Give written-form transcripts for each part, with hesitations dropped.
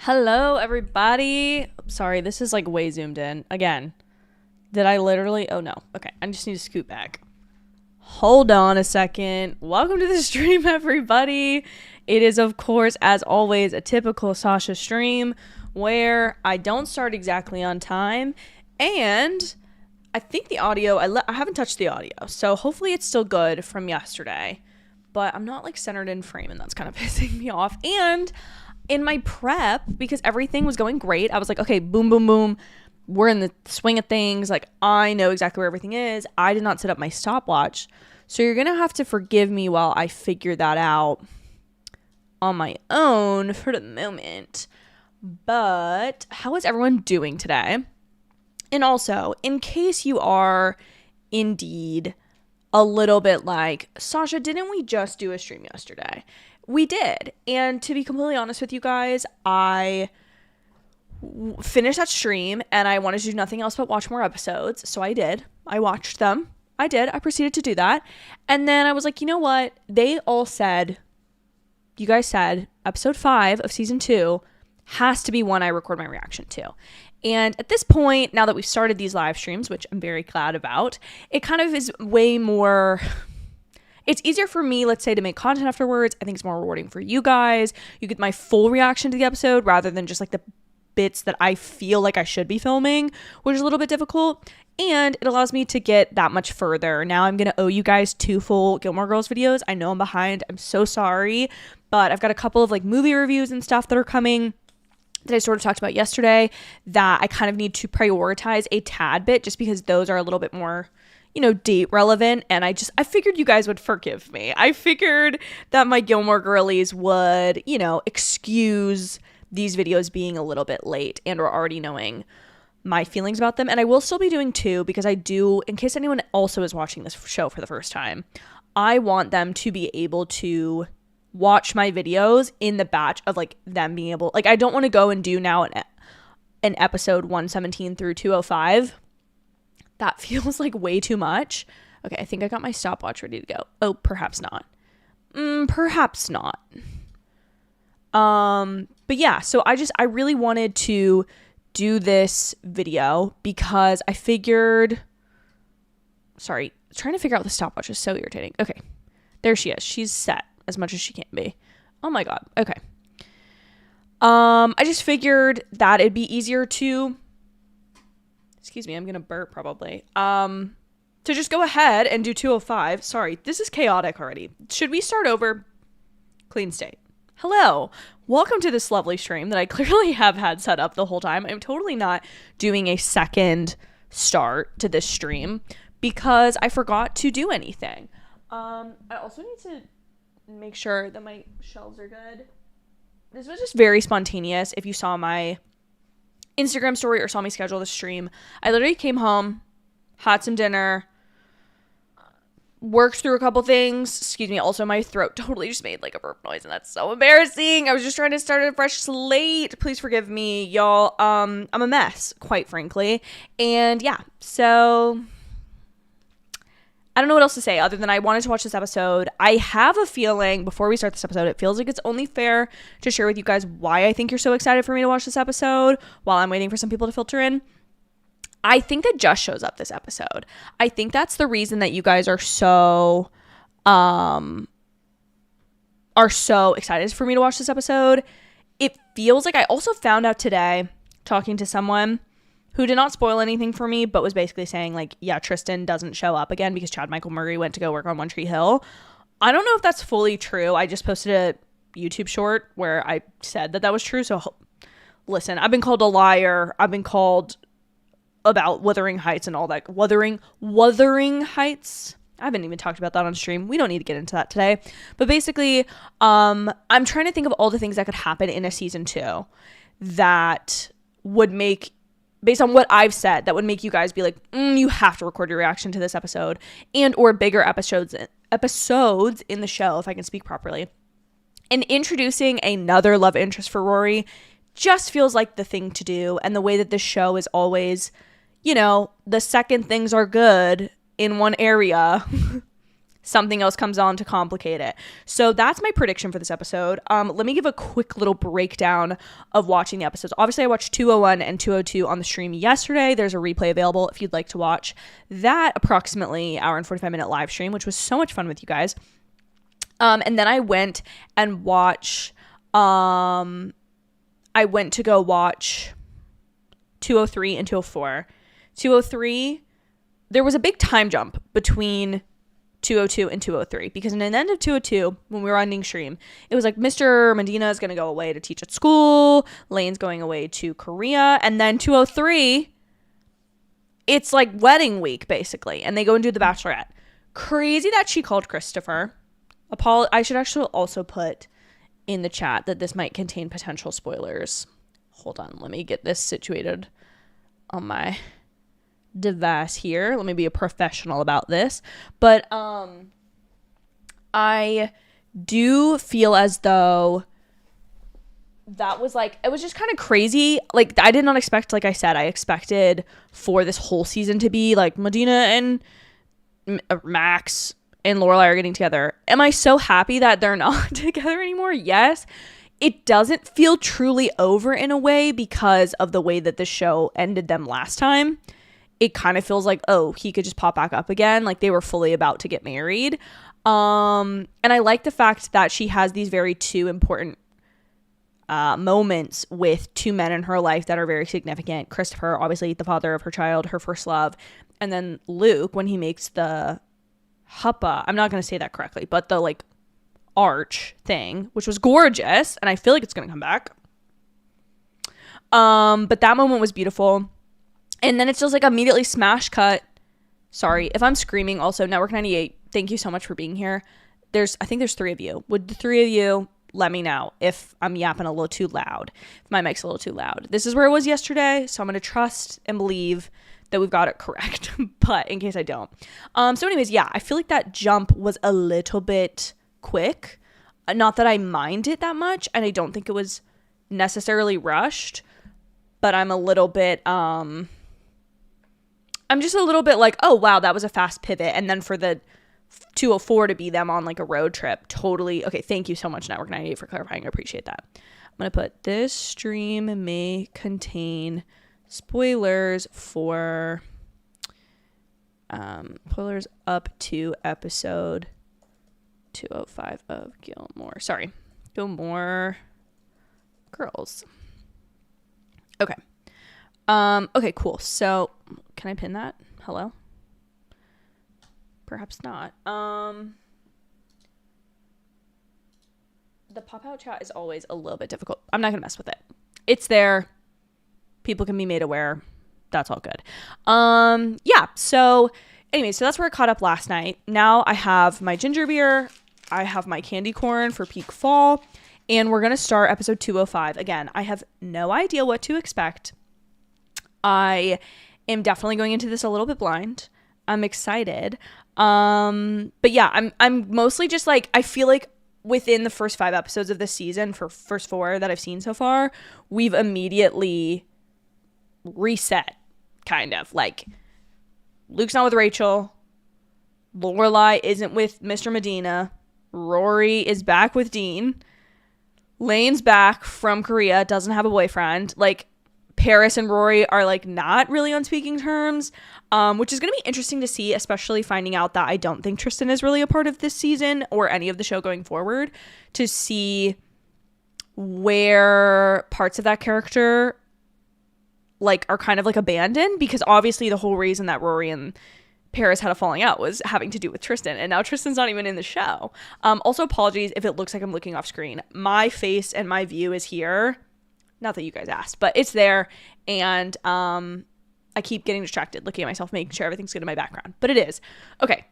Hello, everybody. Sorry, this is like way zoomed in. Again, did I literally? Oh, no. Okay, I just need to scoot back. Hold on a second. Welcome to the stream, everybody. It is, of course, as always, a typical Sasha stream where I don't start exactly on time. And I think the audio, I haven't touched the audio. So hopefully it's still good from yesterday. But I'm not like centered in frame, and that's kind of pissing me off. And in my prep, because everything was going great, I was like, okay, boom, boom, boom. We're in the swing of things. Like, I know exactly where everything is. I did not set up my stopwatch. So you're going to have to forgive me while I figure that out on my own for the moment. But how is everyone doing today? And also, in case you are indeed a little bit like, Sasha, didn't we just do a stream yesterday? We did. And to be completely honest with you guys, I finished that stream and I wanted to do nothing else but watch more episodes. So I did. I watched them. I proceeded to do that. And then I was like, you know what? They all said, you guys said, episode 5 of season 2 has to be one I record my reaction to. And at this point, now that we've started these live streams, which I'm very glad about, it kind of is way more... It's easier for me, let's say, to make content afterwards. I think it's more rewarding for you guys. You get my full reaction to the episode rather than just like the bits that I feel like I should be filming, which is a little bit difficult. And it allows me to get that much further. Now I'm going to owe you guys 2 full Gilmore Girls videos. I know I'm behind. I'm so sorry. But I've got a couple of like movie reviews and stuff that are coming that I sort of talked about yesterday that I kind of need to prioritize a tad bit just because those are a little bit more, date relevant. And I figured you guys would forgive me. I figured that my Gilmore girlies would, excuse these videos being a little bit late and or already knowing my feelings about them. And I will still be doing 2 because I do, in case anyone also is watching this show for the first time, I want them to be able to watch my videos in the batch of like them being able, like I don't want to go and do now an episode 117 through 205. That feels like way too much. Okay, I think I got my stopwatch ready to go. Oh, perhaps not. Perhaps not. But yeah, so I really wanted to do this video because I figured, sorry, trying to figure out the stopwatch is so irritating. Okay, there she is. She's set as much as she can be. Oh my God. Okay. I just figured that it'd be easier to, excuse me, I'm going to burp probably, to just go ahead and do 205. Sorry, this is chaotic already. Should we start over? Clean state. Hello. Welcome to this lovely stream that I clearly have had set up the whole time. I'm totally not doing a second start to this stream because I forgot to do anything. I also need to make sure that my shelves are good. This was just very spontaneous. If you saw my Instagram story or saw me schedule the stream, I literally came home, had some dinner, worked through a couple things. Excuse me. Also, my throat totally just made like a burp noise, and that's so embarrassing. I was just trying to start a fresh slate. Please forgive me, y'all. I'm a mess, quite frankly. And yeah, so I don't know what else to say other than I wanted to watch this episode. I have a feeling before we start this episode, it feels like it's only fair to share with you guys why I think you're so excited for me to watch this episode while I'm waiting for some people to filter in. I think that Just shows up this episode. I think that's the reason that you guys are so excited for me to watch this episode. It feels like I also found out today talking to someone who did not spoil anything for me, but was basically saying like, yeah, Tristan doesn't show up again because Chad Michael Murray went to go work on One Tree Hill. I don't know if that's fully true. I just posted a YouTube short where I said that was true. So listen, I've been called a liar. I've been called about Wuthering Heights and all that. Wuthering Heights. I haven't even talked about that on stream. We don't need to get into that today. But basically, I'm trying to think of all the things that could happen in a season 2 that would make, based on what I've said, that would make you guys be like, you have to record your reaction to this episode, and or bigger episodes in the show, if I can speak properly. And introducing another love interest for Rory just feels like the thing to do. And the way that this show is always, the second things are good in one area, something else comes on to complicate it. So that's my prediction for this episode. Let me give a quick little breakdown of watching the episodes. Obviously, I watched 201 and 202 on the stream yesterday. There's a replay available if you'd like to watch that approximately hour and 45-minute live stream, which was so much fun with you guys. And then I went and watch. I went to go watch 203 and 204. 203, there was a big time jump between 202 and 203 because in the end of 202, when we were ending stream, it was like Mr. Medina is going to go away to teach at school, Lane's going away to Korea, and then 203, it's like wedding week basically, and they go and do the Bachelorette. Crazy that she called Christopher. I should actually also put in the chat that this might contain potential spoilers. Hold on, let me get this situated on my device here. Let me be a professional about this. But I do feel as though that was like, it was just kind of crazy. Like, I did not expect, like I said, I expected for this whole season to be like Medina and Max and Lorelai are getting together. Am I so happy that they're not together anymore? Yes. It doesn't feel truly over in a way because of the way that the show ended them last time. It kind of feels like, oh, he could just pop back up again. Like they were fully about to get married. And I like the fact that she has these very two important moments with two men in her life that are very significant. Christopher, obviously the father of her child, her first love. And then Luke, when he makes the huppa, I'm not going to say that correctly, but the like arch thing, which was gorgeous. And I feel like it's going to come back. But that moment was beautiful. And then it's just like immediately smash cut. Sorry if I'm screaming. Also, Network 98, thank you so much for being here. I think there's 3 of you. Would the 3 of you let me know if I'm yapping a little too loud, if my mic's a little too loud? This is where it was yesterday, so I'm going to trust and believe that we've got it correct. But in case I don't. So anyways, yeah, I feel like that jump was a little bit quick. Not that I mind it that much, and I don't think it was necessarily rushed, but I'm a little bit, I'm just a little bit like, oh, wow, that was a fast pivot. And then for the 204 to be them on like a road trip, totally. Okay, thank you so much, Network 98, for clarifying. I appreciate that. I'm going to put this stream may contain spoilers for spoilers up to episode 205 of Gilmore. Sorry, Gilmore Girls. Okay. Okay, cool. So can I pin that? Hello? Perhaps not. The pop-out chat is always a little bit difficult. I'm not gonna mess with it. It's there. People can be made aware. That's all good. Yeah, so anyway, so that's where I caught up last night. Now I have my ginger beer. I have my candy corn for peak fall. And we're gonna start episode 205. Again, I have no idea what to expect. I am definitely going into this a little bit blind. I'm excited. But yeah, I'm mostly just like, I feel like within the first 5 episodes of this season, for first 4 that I've seen so far, we've immediately reset, kind of. Like, Luke's not with Rachel. Lorelai isn't with Mr. Medina. Rory is back with Dean. Lane's back from Korea, doesn't have a boyfriend. Like, Paris and Rory are like not really on speaking terms, which is going to be interesting to see, especially finding out that I don't think Tristan is really a part of this season or any of the show going forward, to see where parts of that character like are kind of like abandoned, because obviously the whole reason that Rory and Paris had a falling out was having to do with Tristan, and now Tristan's not even in the show. Also, apologies if it looks like I'm looking off screen. My face and my view is here. Not that you guys asked, but it's there, and I keep getting distracted looking at myself, making sure everything's good in my background, but it is. Okay.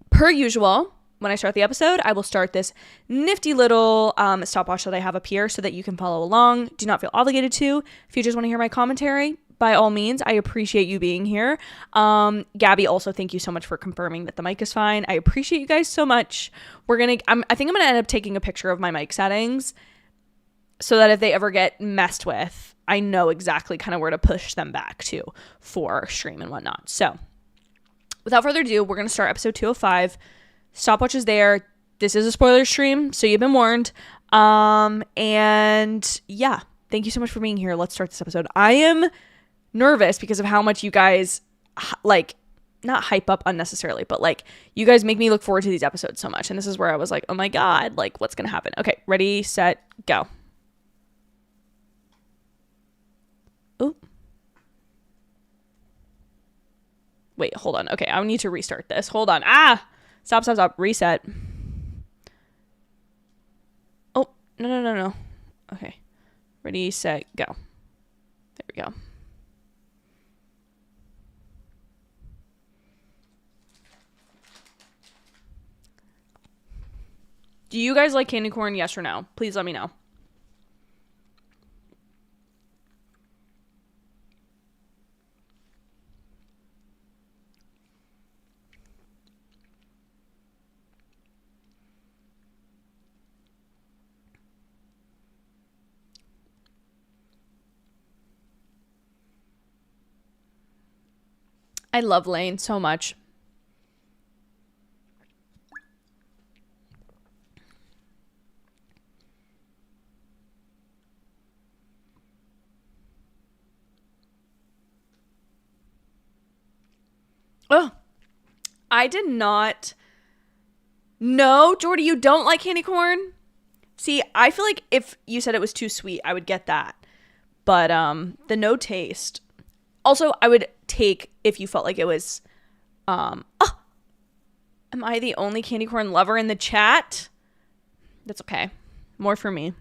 Per usual, when I start the episode, I will start this nifty little stopwatch that I have up here so that you can follow along. Do not feel obligated to. If you just want to hear my commentary, by all means, I appreciate you being here. Gabby, also, thank you so much for confirming that the mic is fine. I appreciate you guys so much. I think I'm going to end up taking a picture of my mic settings so that if they ever get messed with, I know exactly kind of where to push them back to for stream and whatnot. So without further ado, we're going to start episode 205, Stopwatch is there. This is a spoiler stream, so you've been warned. And yeah, thank you so much for being here. Let's start this episode. I am nervous because of how much you guys like, not hype up unnecessarily, but like you guys make me look forward to these episodes so much. And this is where I was like, oh my God, like what's going to happen? Okay, ready, set, go. Ooh. Wait, hold on. Okay, I need to restart this. Hold on. Stop. Reset. Oh, no. Okay. Ready, set, go. There we go. Do you guys like candy corn? Yes or no? Please let me know. I love Lane so much. Oh, I did not. No, Jordy, you don't like candy corn? See, I feel like if you said it was too sweet, I would get that. But the no taste. Also, I would take if you felt like it was am I the only candy corn lover in the chat? That's okay. More for me.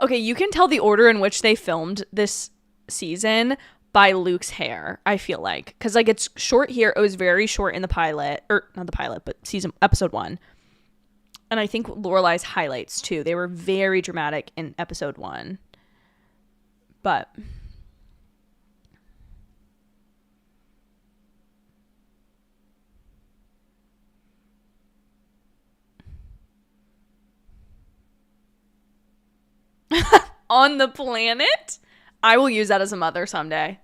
Okay, you can tell the order in which they filmed this season by Luke's hair, I feel like. Because, like, it's short here. It was very short in the pilot. Or, not the pilot, but episode 1. And I think Lorelai's highlights, too. They were very dramatic in episode 1. But... On the planet? I will use that as a mother someday.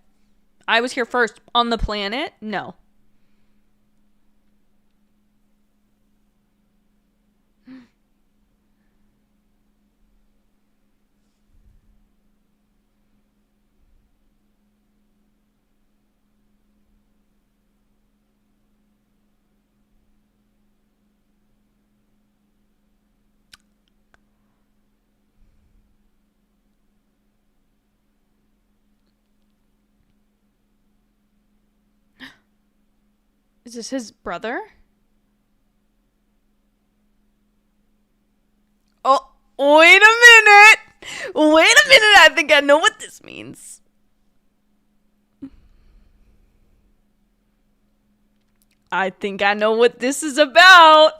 I was here first. On the planet? No. Is this his brother? Oh, wait a minute. Wait a minute. I think I know what this means. I think I know what this is about.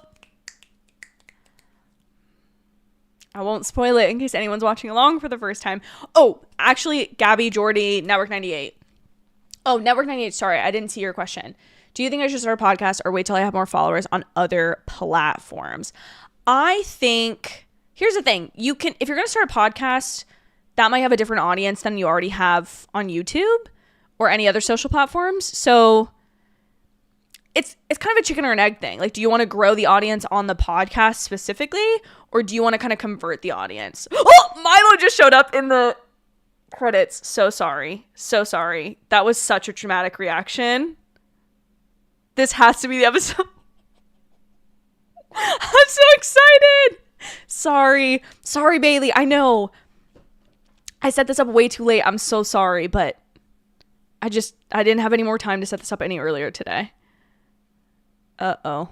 I won't spoil it in case anyone's watching along for the first time. Oh, actually, Gabby, Jordy, Network 98. Oh, Network 98. Sorry, I didn't see your question. Do you think I should start a podcast or wait till I have more followers on other platforms? I think, here's the thing. You can, if you're going to start a podcast, that might have a different audience than you already have on YouTube or any other social platforms. So it's kind of a chicken or an egg thing. Like, do you want to grow the audience on the podcast specifically, or do you want to kind of convert the audience? Oh, Milo just showed up in the credits. So sorry. That was such a traumatic reaction. This has to be the episode. I'm so excited. Sorry, Bailey. I know. I set this up way too late. I'm so sorry, but I didn't have any more time to set this up any earlier today. Uh-oh.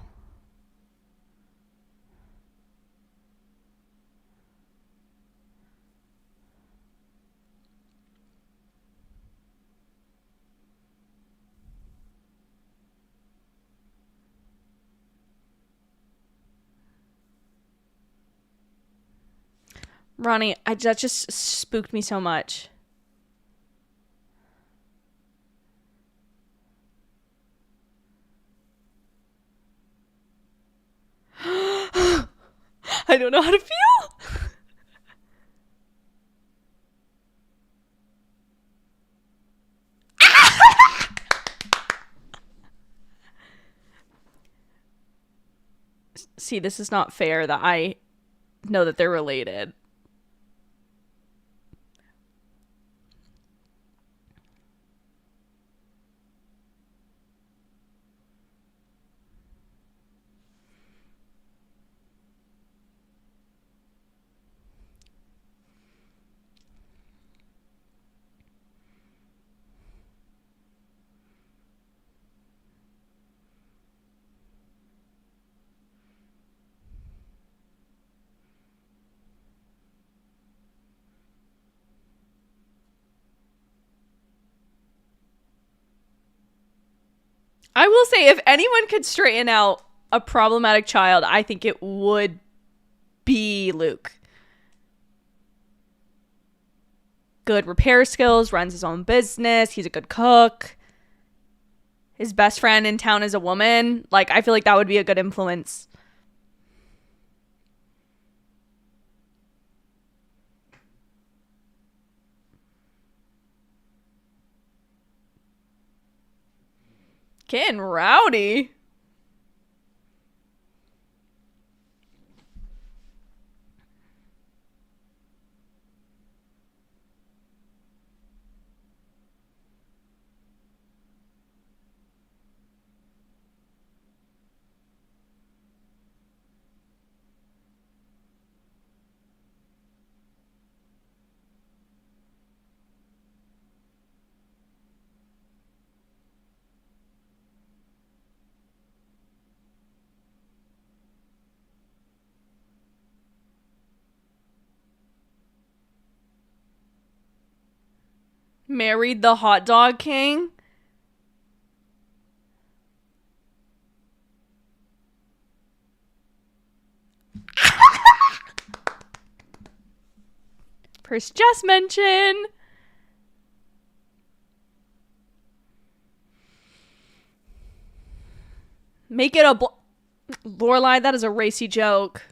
Ronnie, that just spooked me so much. I don't know how to feel. See, this is not fair that I know that they're related. I will say, if anyone could straighten out a problematic child, I think it would be Luke. Good repair skills, runs his own business, he's a good cook. His best friend in town is a woman. Like, I feel like that would be a good influence. Getting rowdy. Married the hot dog king. First Jess mention. Make it a Lorelai, that is a racy joke.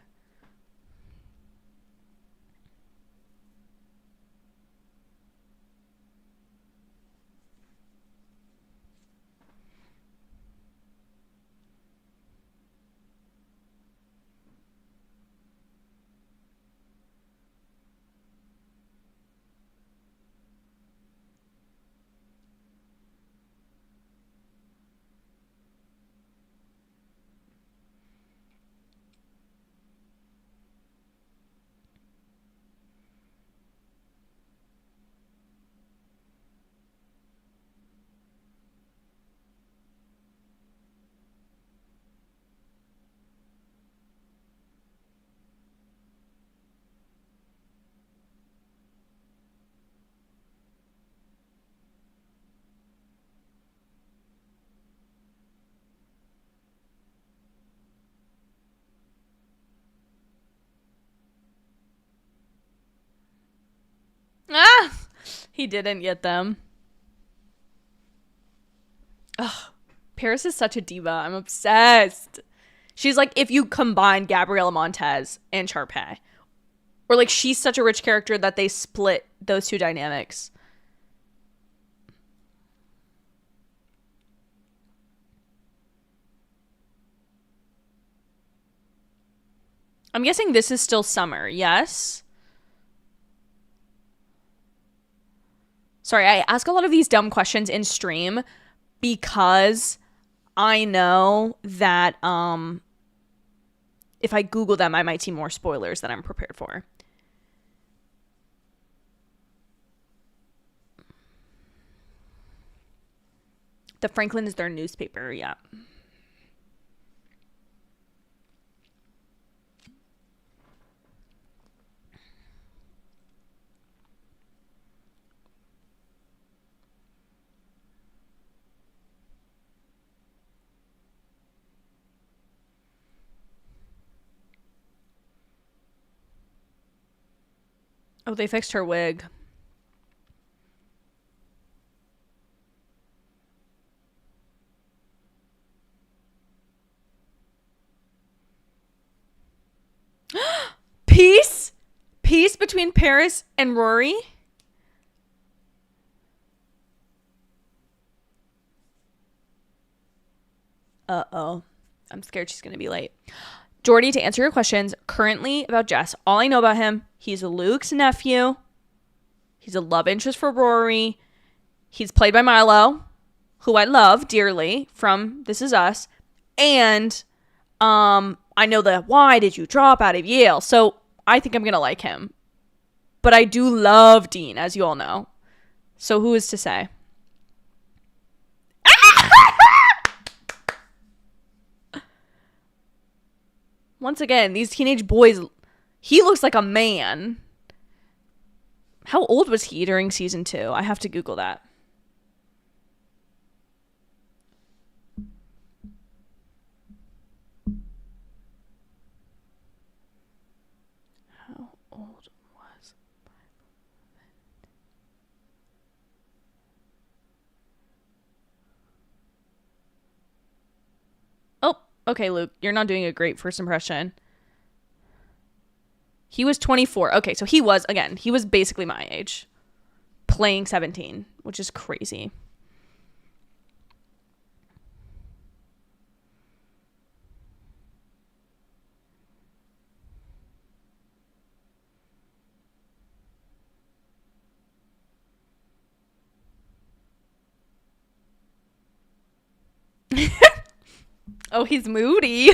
Ah! He didn't get them. Ugh. Paris is such a diva. I'm obsessed. She's like, if you combine Gabriella Montez and Sharpay. Or like, she's such a rich character that they split those two dynamics. I'm guessing this is still summer, yes? Sorry, I ask a lot of these dumb questions in stream because I know that if I Google them, I might see more spoilers than I'm prepared for. The Franklin is their newspaper, yeah. Oh, they fixed her wig. between Paris and Rory? Uh-oh. I'm scared she's going to be late. Jordy, to answer your questions, currently about Jess, all I know about him, he's Luke's nephew. He's a love interest for Rory. He's played by Milo, who I love dearly from This Is Us. And I know that why did you drop out of Yale? So I think I'm going to like him. But I do love Dean, as you all know. So who is to say? Once again, these teenage boys, he looks like a man. How old was he during season 2? I have to Google that. How old was... Oh, okay, Luke. You're not doing a great first impression. He was 24. Okay, so he was basically my age. Playing 17, which is crazy. Oh, he's moody.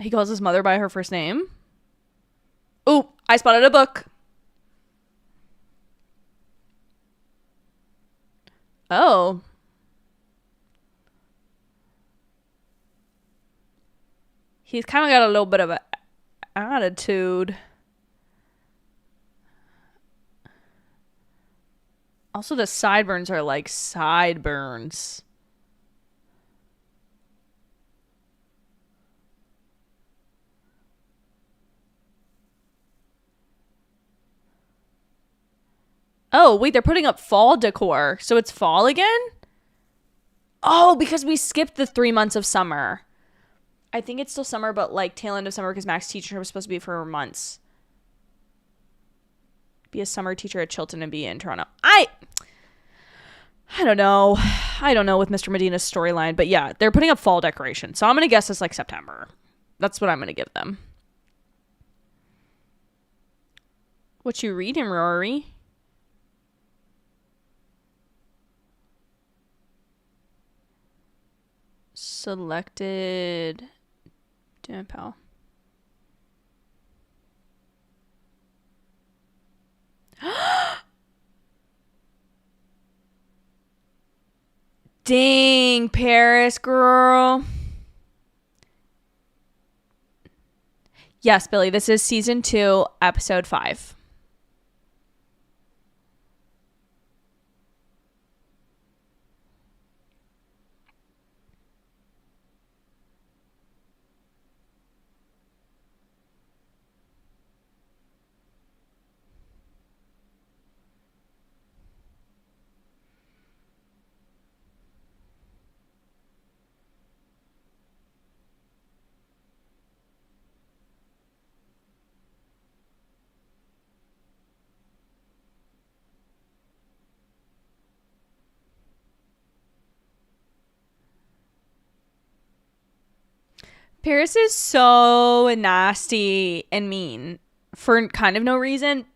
He calls his mother by her first name. Oh, I spotted a book. Oh. He's kind of got a little bit of an attitude. Also, the sideburns are like sideburns. Oh, wait, they're putting up fall decor. So it's fall again? Oh, because we skipped the 3 months of summer. I think it's still summer, but like tail end of summer because Mac's teacher was supposed to be for months. Be a summer teacher at Chilton and be in Toronto. I don't know. I don't know with Mr. Medina's storyline, but yeah, they're putting up fall decoration. So I'm going to guess it's like September. That's what I'm going to give them. What you reading, Rory? Selected. Damn, pal. Dang, Paris girl. Yes, Billy, this is season 2, episode 5. Paris is so nasty and mean for kind of no reason.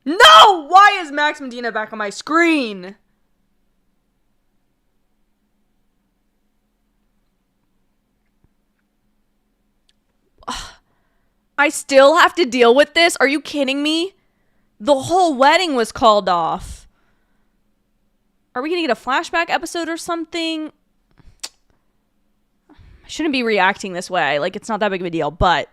No! Why is Max Medina back on my screen? I still have to deal with this? Are you kidding me? The whole wedding was called off. Are we going to get a flashback episode or something? I shouldn't be reacting this way. Like, it's not that big of a deal, but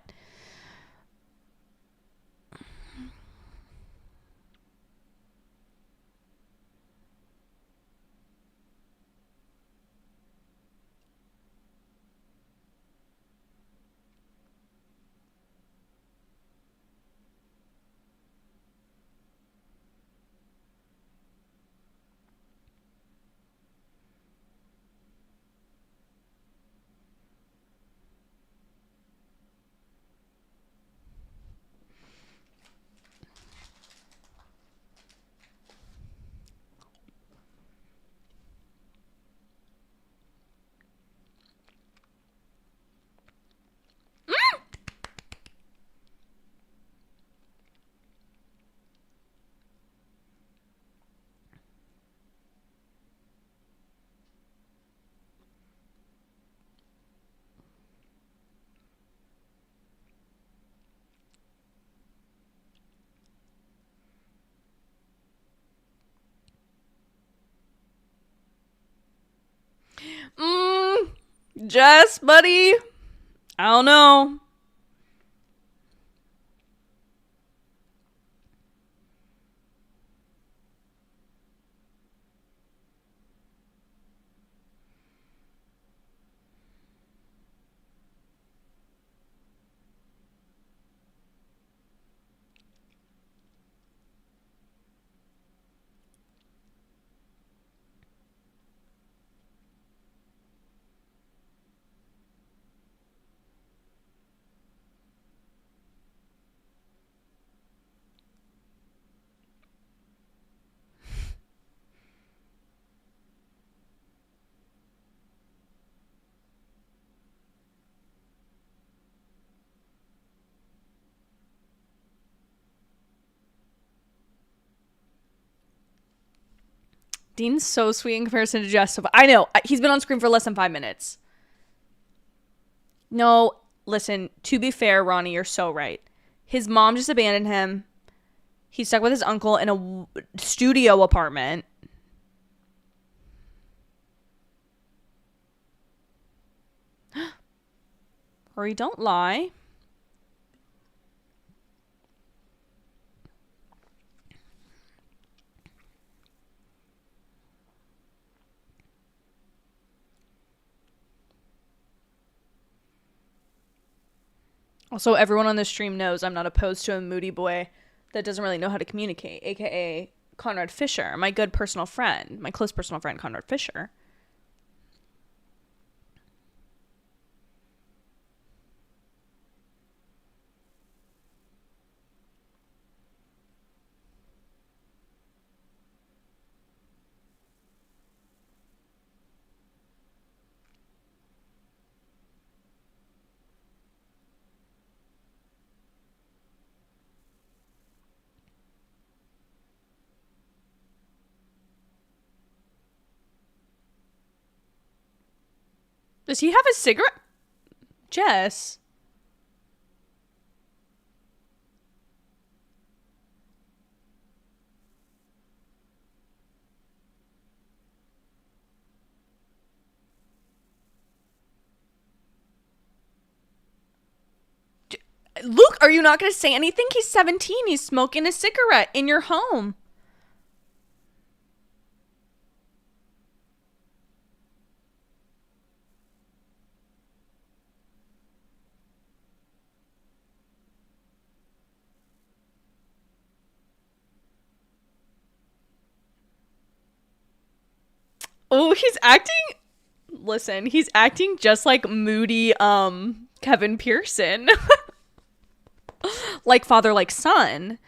Jess, buddy, I don't know. Dean's so sweet in comparison to Jess. I know. He's been on screen for less than 5 minutes. No, listen, to be fair, Ronnie, you're so right. His mom just abandoned him. He's stuck with his uncle in a studio apartment. Rory, don't lie. Also, everyone on this stream knows I'm not opposed to a moody boy that doesn't really know how to communicate, aka Conrad Fisher, my good personal friend, my close personal friend, Conrad Fisher. Does he have a cigarette? Jess. Luke, are you not going to say anything? He's 17. He's smoking a cigarette in your home. Oh, he's acting... Listen, he's acting just like moody, Kevin Pearson. Like father, like son.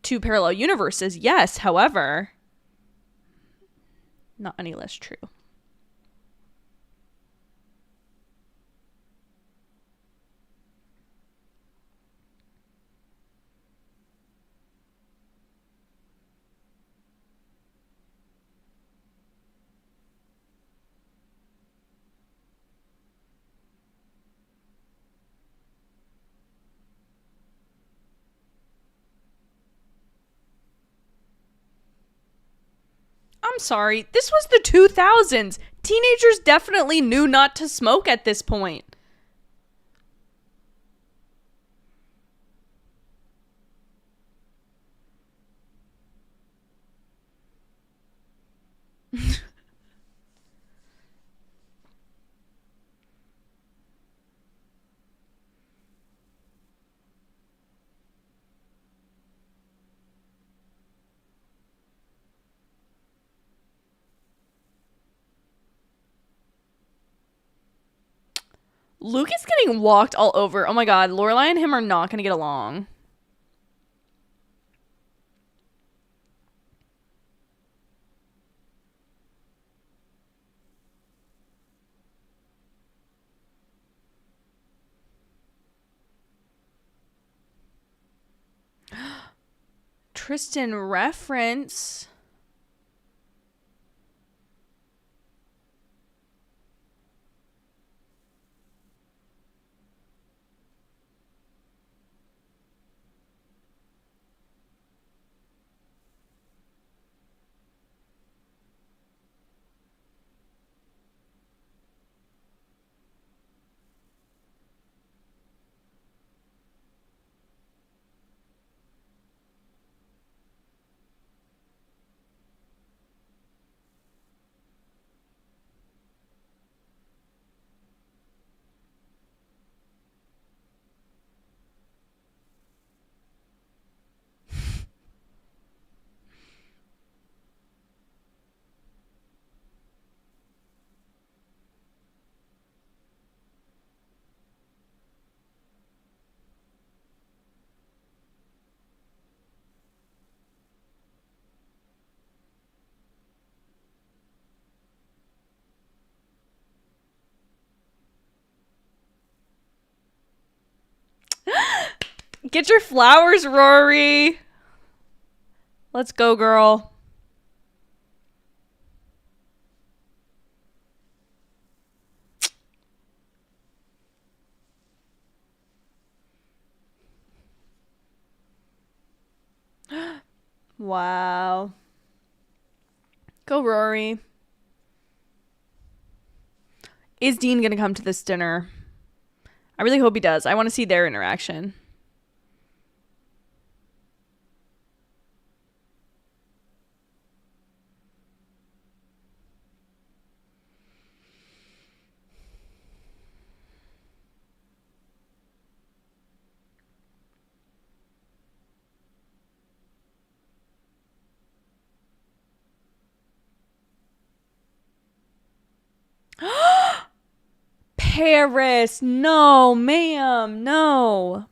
Two parallel universes, yes. However, not any less true. I'm sorry. This was the 2000s. Teenagers definitely knew not to smoke at this point. Luke is getting walked all over. Oh my god, Lorelai and him are not going to get along. Tristan reference. Get your flowers, Rory. Let's go, girl. Wow. Go, Rory. Is Dean going to come to this dinner? I really hope he does. I want to see their interaction. Paris, no, ma'am, no.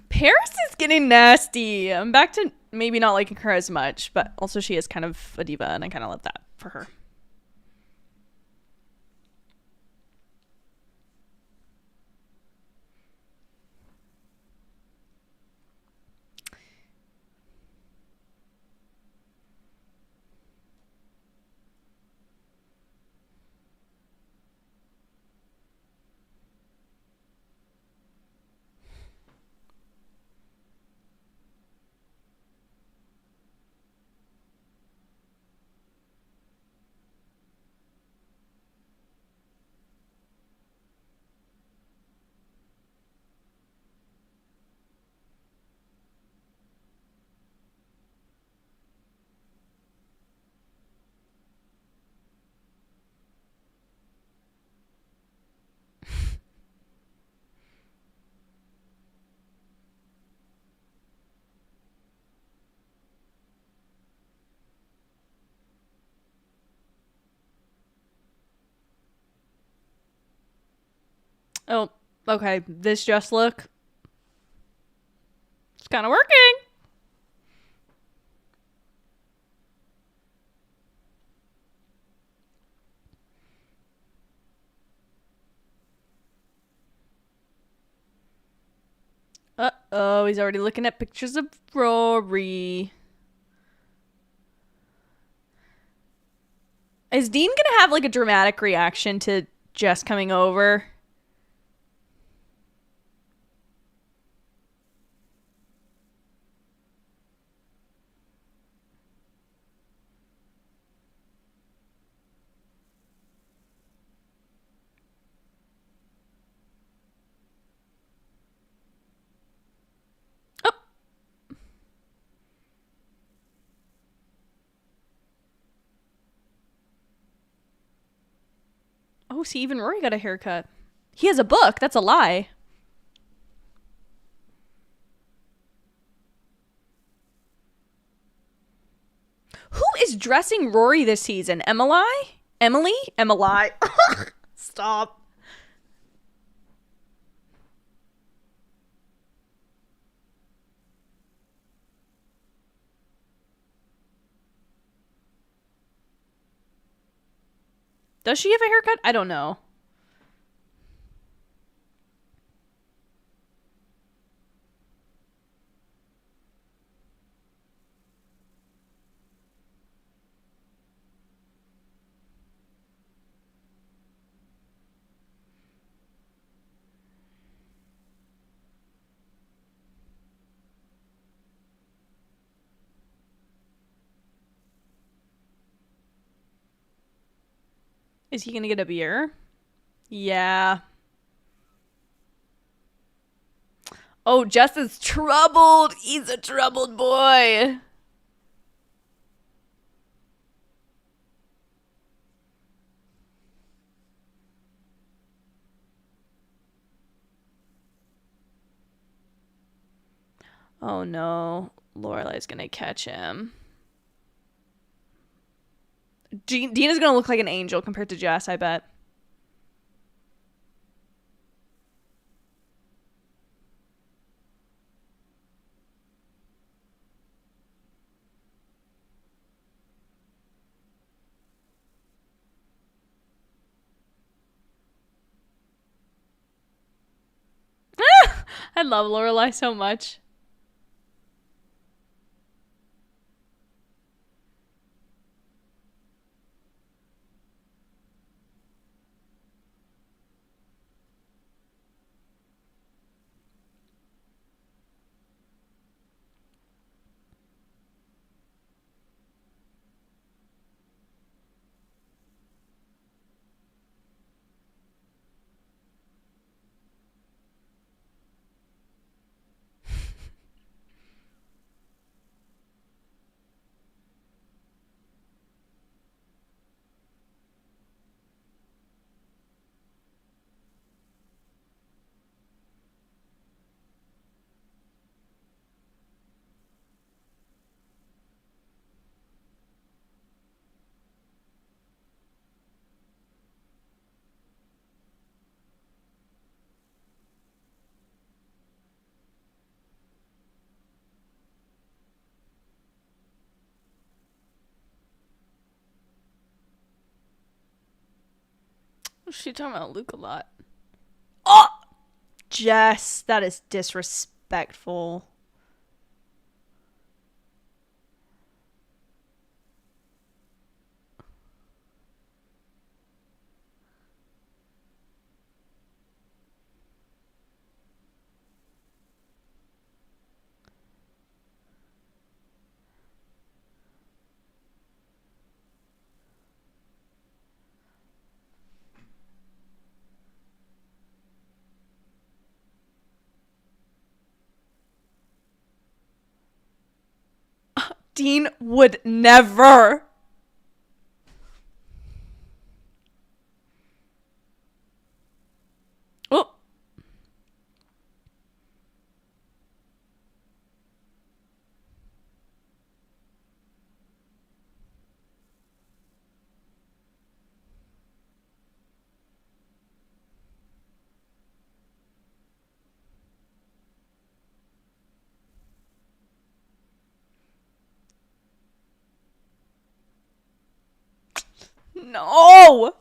Paris is getting nasty. I'm back to maybe not liking her as much, but also she is kind of a diva, and I kind of love that for her. Oh, okay. This just look. It's kind of working. Oh, he's already looking at pictures of Rory. Is Dean gonna have like a dramatic reaction to Jess coming over? Oh, see, even Rory got a haircut. He has a book. That's a lie. Who is dressing Rory this season? Emily? Stop. Does she have a haircut? I don't know. Is he gonna get a beer? Yeah. Oh, Jess is troubled. He's a troubled boy. Oh no. Lorelai's gonna catch him. Dina's gonna look like an angel compared to Jess, I bet. I love Lorelai so much. She's talking about Luke a lot. Oh! Jess, that is disrespectful. Dean would never. Oh. No.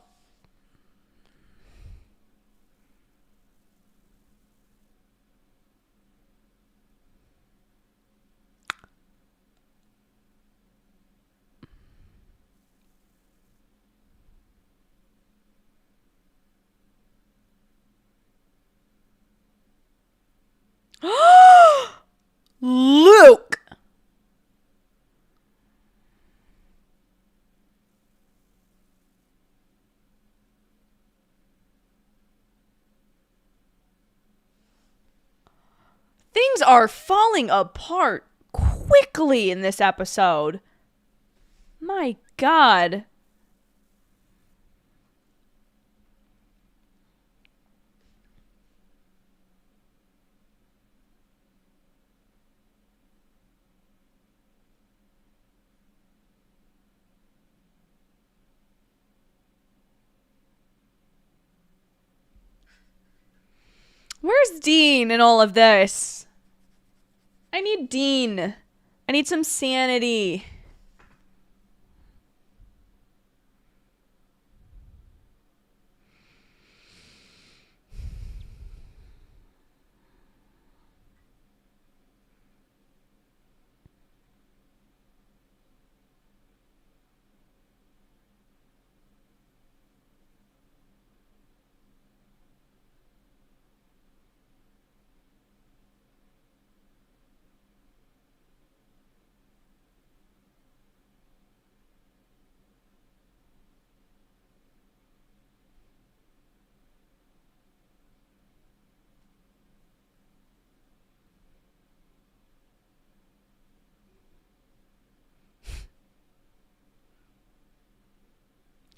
Things are falling apart quickly in this episode. My God. Where's Dean in all of this? I need Dean. I need some sanity.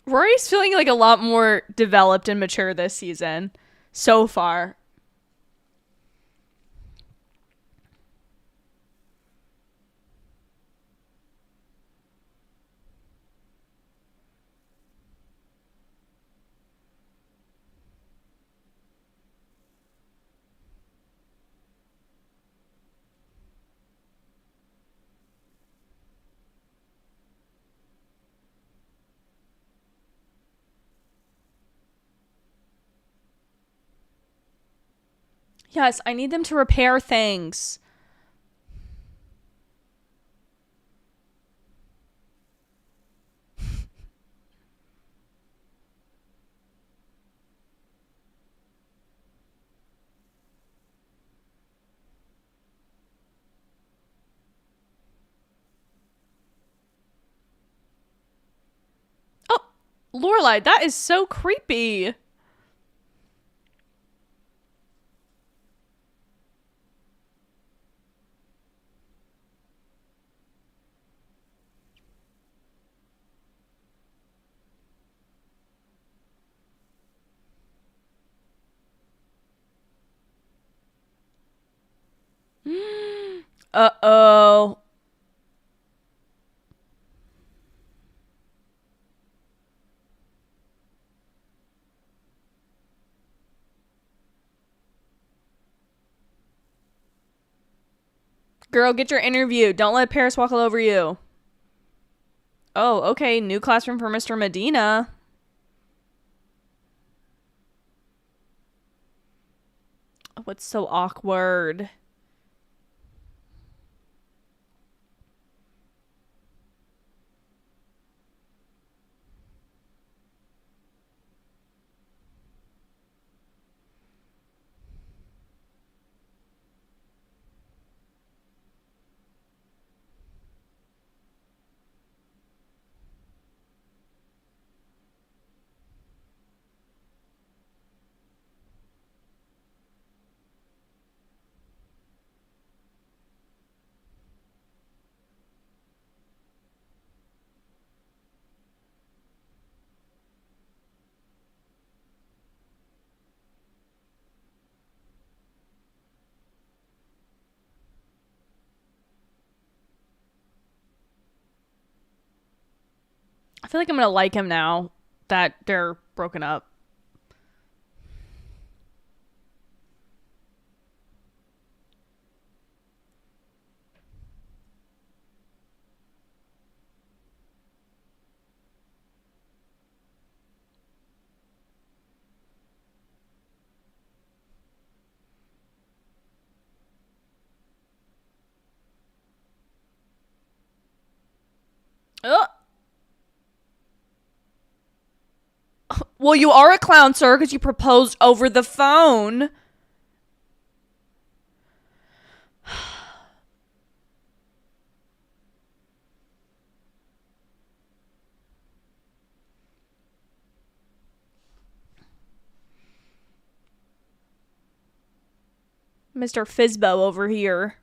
Rory's feeling like a lot more developed and mature this season so far. Yes, I need them to repair things. Oh, Lorelai, that is so creepy. Uh-oh. Girl, get your interview. Don't let Paris walk all over you. Oh, okay. New classroom for Mr. Medina. Oh, it's so awkward. I feel like I'm gonna like him now that they're broken up. Ugh. Well, you are a clown, sir, because you proposed over the phone. Mr. Fizbo over here.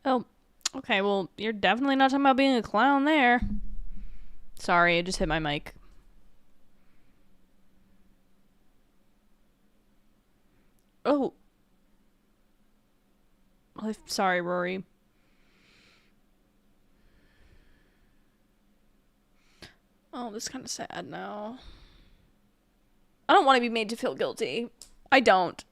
Oh, okay, well, you're definitely not talking about being a clown there. Sorry, I just hit my mic. Oh. Sorry, Rory. Oh, this is kind of sad now. I don't want to be made to feel guilty. I don't.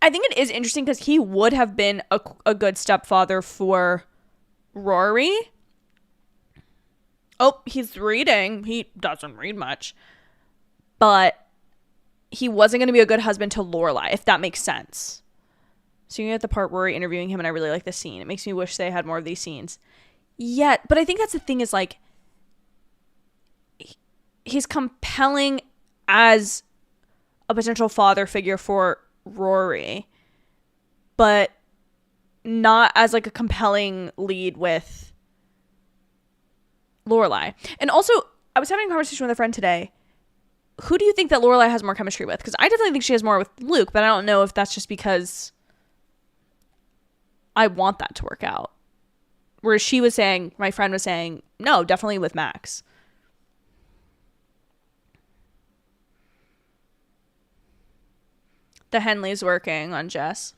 I think it is interesting because he would have been a good stepfather for Rory. Oh, he's reading. He doesn't read much. But he wasn't going to be a good husband to Lorelai, if that makes sense. So you get the part Rory interviewing him, and I really like the scene. It makes me wish they had more of these scenes. Yet, but I think that's the thing is, like, he's compelling as a potential father figure for Rory, but not as like a compelling lead with Lorelai. And also, I was having a conversation with a friend today. Who do you think that Lorelai has more chemistry with? Because I definitely think she has more with Luke, but I don't know if that's just because I want that to work out. Whereas she was saying, my friend was saying, no, definitely with Max. The Henley's working on Jess.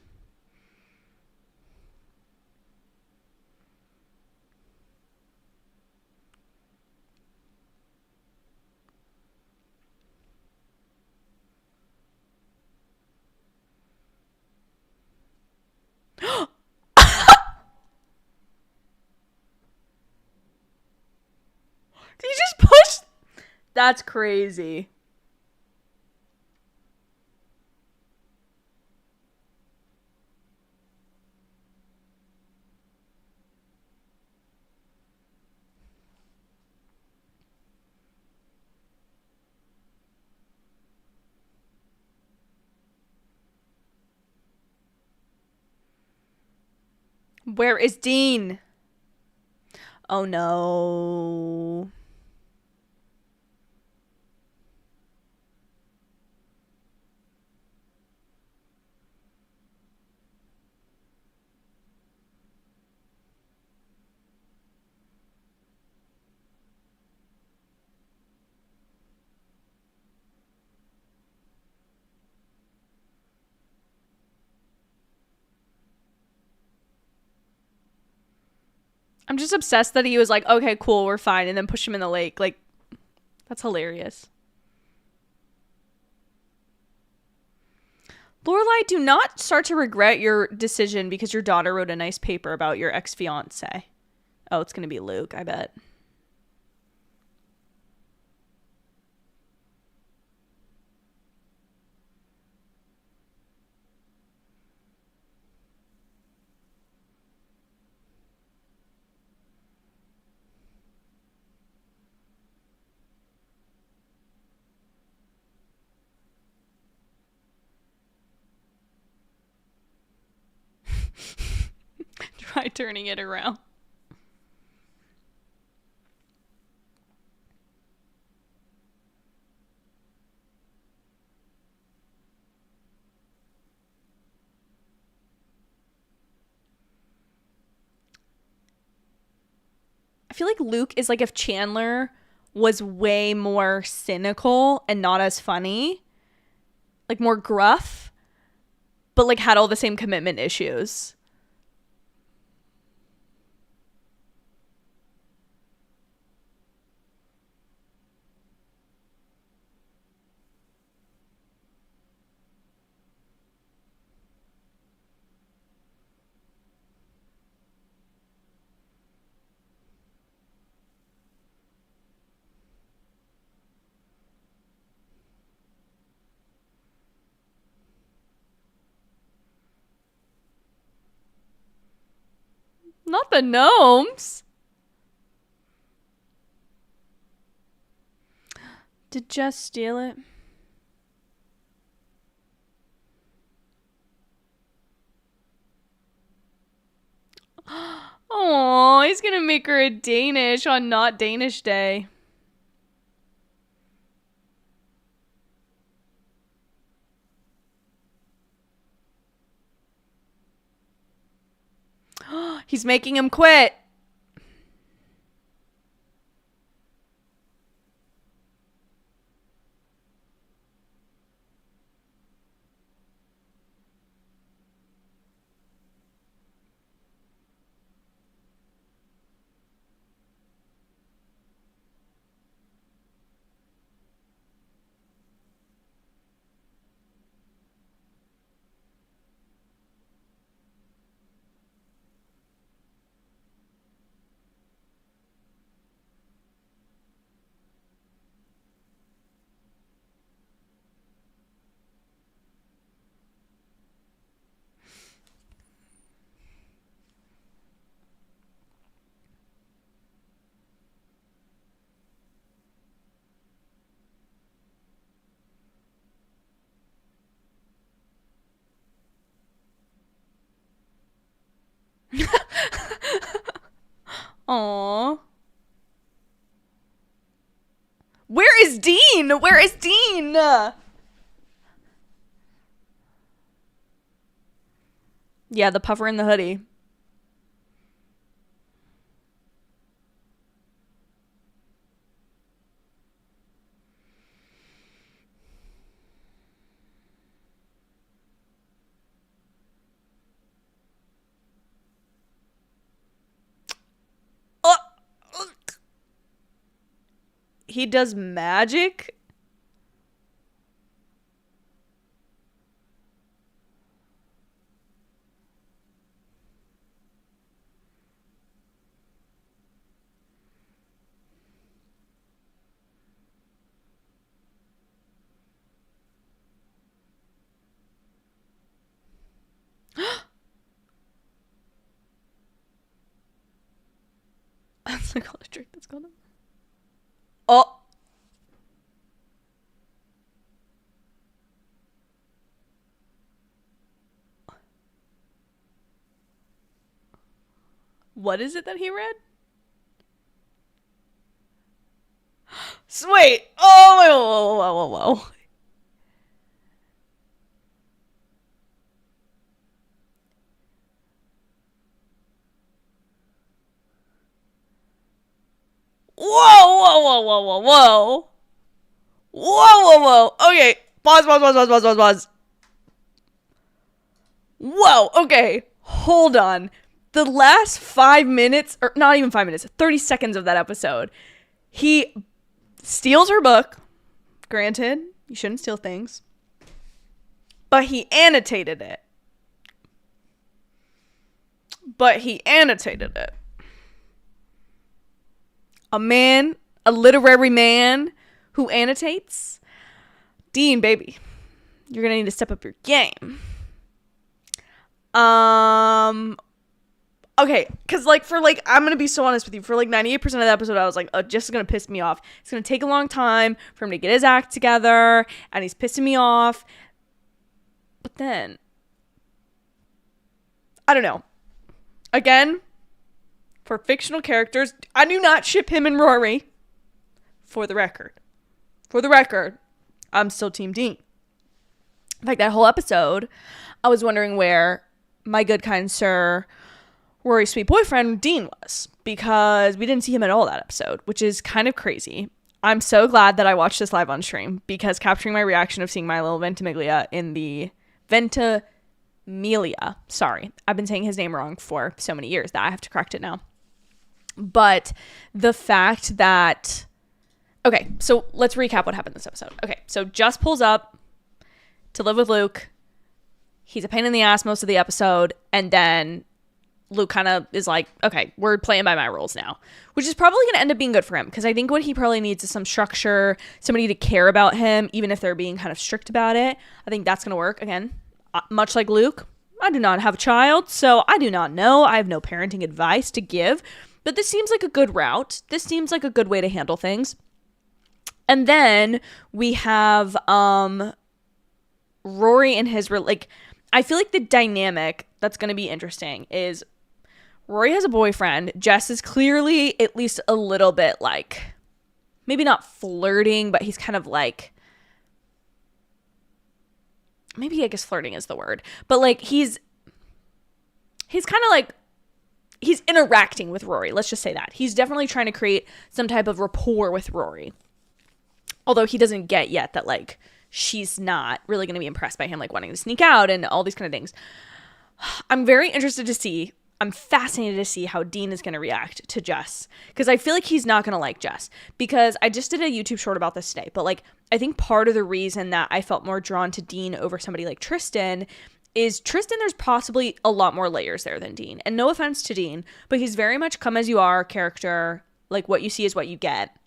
Did you just push? That's crazy. Where is Dean? Oh no. I'm just obsessed that he was like, okay, cool, we're fine, and then push him in the lake. Like, that's hilarious. Lorelai, do not start to regret your decision because your daughter wrote a nice paper about your ex-fiance. Oh, it's going to be Luke, I bet. Try turning it around. I feel like Luke is like if Chandler was way more cynical and not as funny, like more gruff, but like had all the same commitment issues. Not the gnomes. Did Jess steal it? Oh, he's gonna make her a Danish on not Danish Day. He's making him quit. Aww. Where is Dean? Where is Dean? Yeah, the puffer in the hoodie. He does magic? That's like all the trick that's going on. Oh. What is it that he read? Wait. Oh, whoa. Whoa. Okay. Pause. Whoa. Okay. Hold on. The last 5 minutes, or not even 5 minutes, 30 seconds of that episode, he steals her book. Granted, you shouldn't steal things. But he annotated it. A literary man who annotates. Dean, baby, you're gonna need to step up your game. Okay, because I'm gonna be so honest with you, for 98% of the episode I was like, oh, Jess is gonna piss me off. It's gonna take a long time for him to get his act together, and he's pissing me off. But then, I don't know. Again, for fictional characters, I do not ship him and Rory. For the record, I'm still Team Dean. In fact, that whole episode, I was wondering where my good, kind sir, Rory's sweet boyfriend, Dean, was. Because we didn't see him at all that episode, which is kind of crazy. I'm so glad that I watched this live on stream, because capturing my reaction of seeing my little Ventimiglia in the Ventimiglia. Sorry, I've been saying his name wrong for so many years that I have to correct it now. But the fact that... Okay, so let's recap what happened this episode. Okay, so Jess pulls up to live with Luke. He's a pain in the ass most of the episode. And then Luke kind of is like, okay, we're playing by my rules now. Which is probably going to end up being good for him. Because I think what he probably needs is some structure. Somebody to care about him, even if they're being kind of strict about it. I think that's going to work. Again, much like Luke, I do not have a child, so I do not know. I have no parenting advice to give, but this seems like a good route. This seems like a good way to handle things. And then we have Rory and his, like, I feel like the dynamic that's going to be interesting is Rory has a boyfriend. Jess is clearly at least a little bit like, maybe not flirting, but he's kind of like, maybe I guess flirting is the word, but like he's kind of like, he's interacting with Rory. Let's just say that. He's definitely trying to create some type of rapport with Rory. Although he doesn't get yet that like she's not really going to be impressed by him, like wanting to sneak out and all these kind of things. I'm very interested to see. I'm fascinated to see how Dean is going to react to Jess, because I feel like he's not going to like Jess, because I just did a YouTube short about this today. But like, I think part of the reason that I felt more drawn to Dean over somebody like Tristan is Tristan, there's possibly a lot more layers there than Dean. And no offense to Dean, but he's very much come as you are character. Like, what you see is what you get.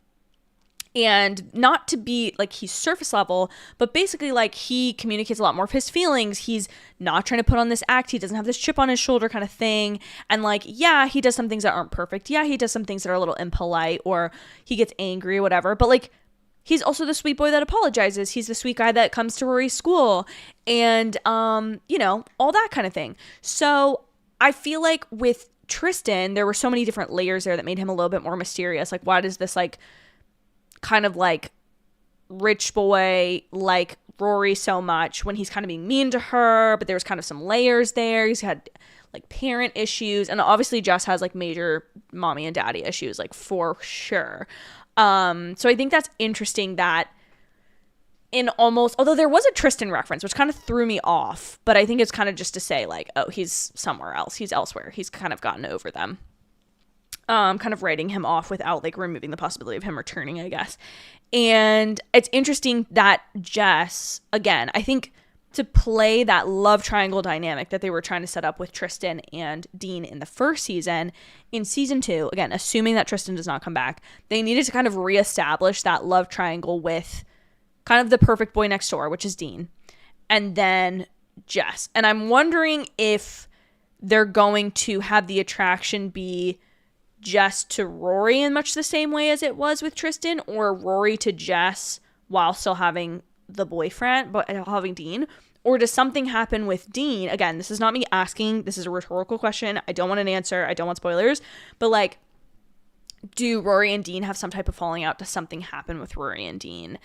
And not to be like he's surface level, but basically like he communicates a lot more of his feelings. He's not trying to put on this act. He doesn't have this chip on his shoulder kind of thing. And like, yeah, he does some things that aren't perfect. Yeah, he does some things that are a little impolite, or he gets angry or whatever. But like, he's also the sweet boy that apologizes. He's the sweet guy that comes to Rory's school and, you know, all that kind of thing. So I feel like with Tristan, there were so many different layers there that made him a little bit more mysterious. Like, why does this like kind of like rich boy like Rory so much when he's kind of being mean to her, but there was kind of some layers there. He's had like parent issues, and obviously Jess has like major mommy and daddy issues, like for sure. So I think that's interesting that in almost, although there was a Tristan reference, which kind of threw me off, but I think it's kind of just to say like, oh, he's somewhere else. He's elsewhere. He's kind of gotten over them. Kind of writing him off without like removing the possibility of him returning, I guess. And it's interesting that Jess, again, I think to play that love triangle dynamic that they were trying to set up with Tristan and Dean in the first season, in season 2, again, assuming that Tristan does not come back, they needed to kind of reestablish that love triangle with kind of the perfect boy next door, which is Dean, and then Jess. And I'm wondering if they're going to have the attraction be Jess to Rory in much the same way as it was with Tristan, or Rory to Jess while still having the boyfriend, but having Dean. Or does something happen with Dean? Again, this is not me asking. This is a rhetorical question. I don't want an answer. I don't want spoilers. But like, do Rory and Dean have some type of falling out? Does something happen with Rory and Dean?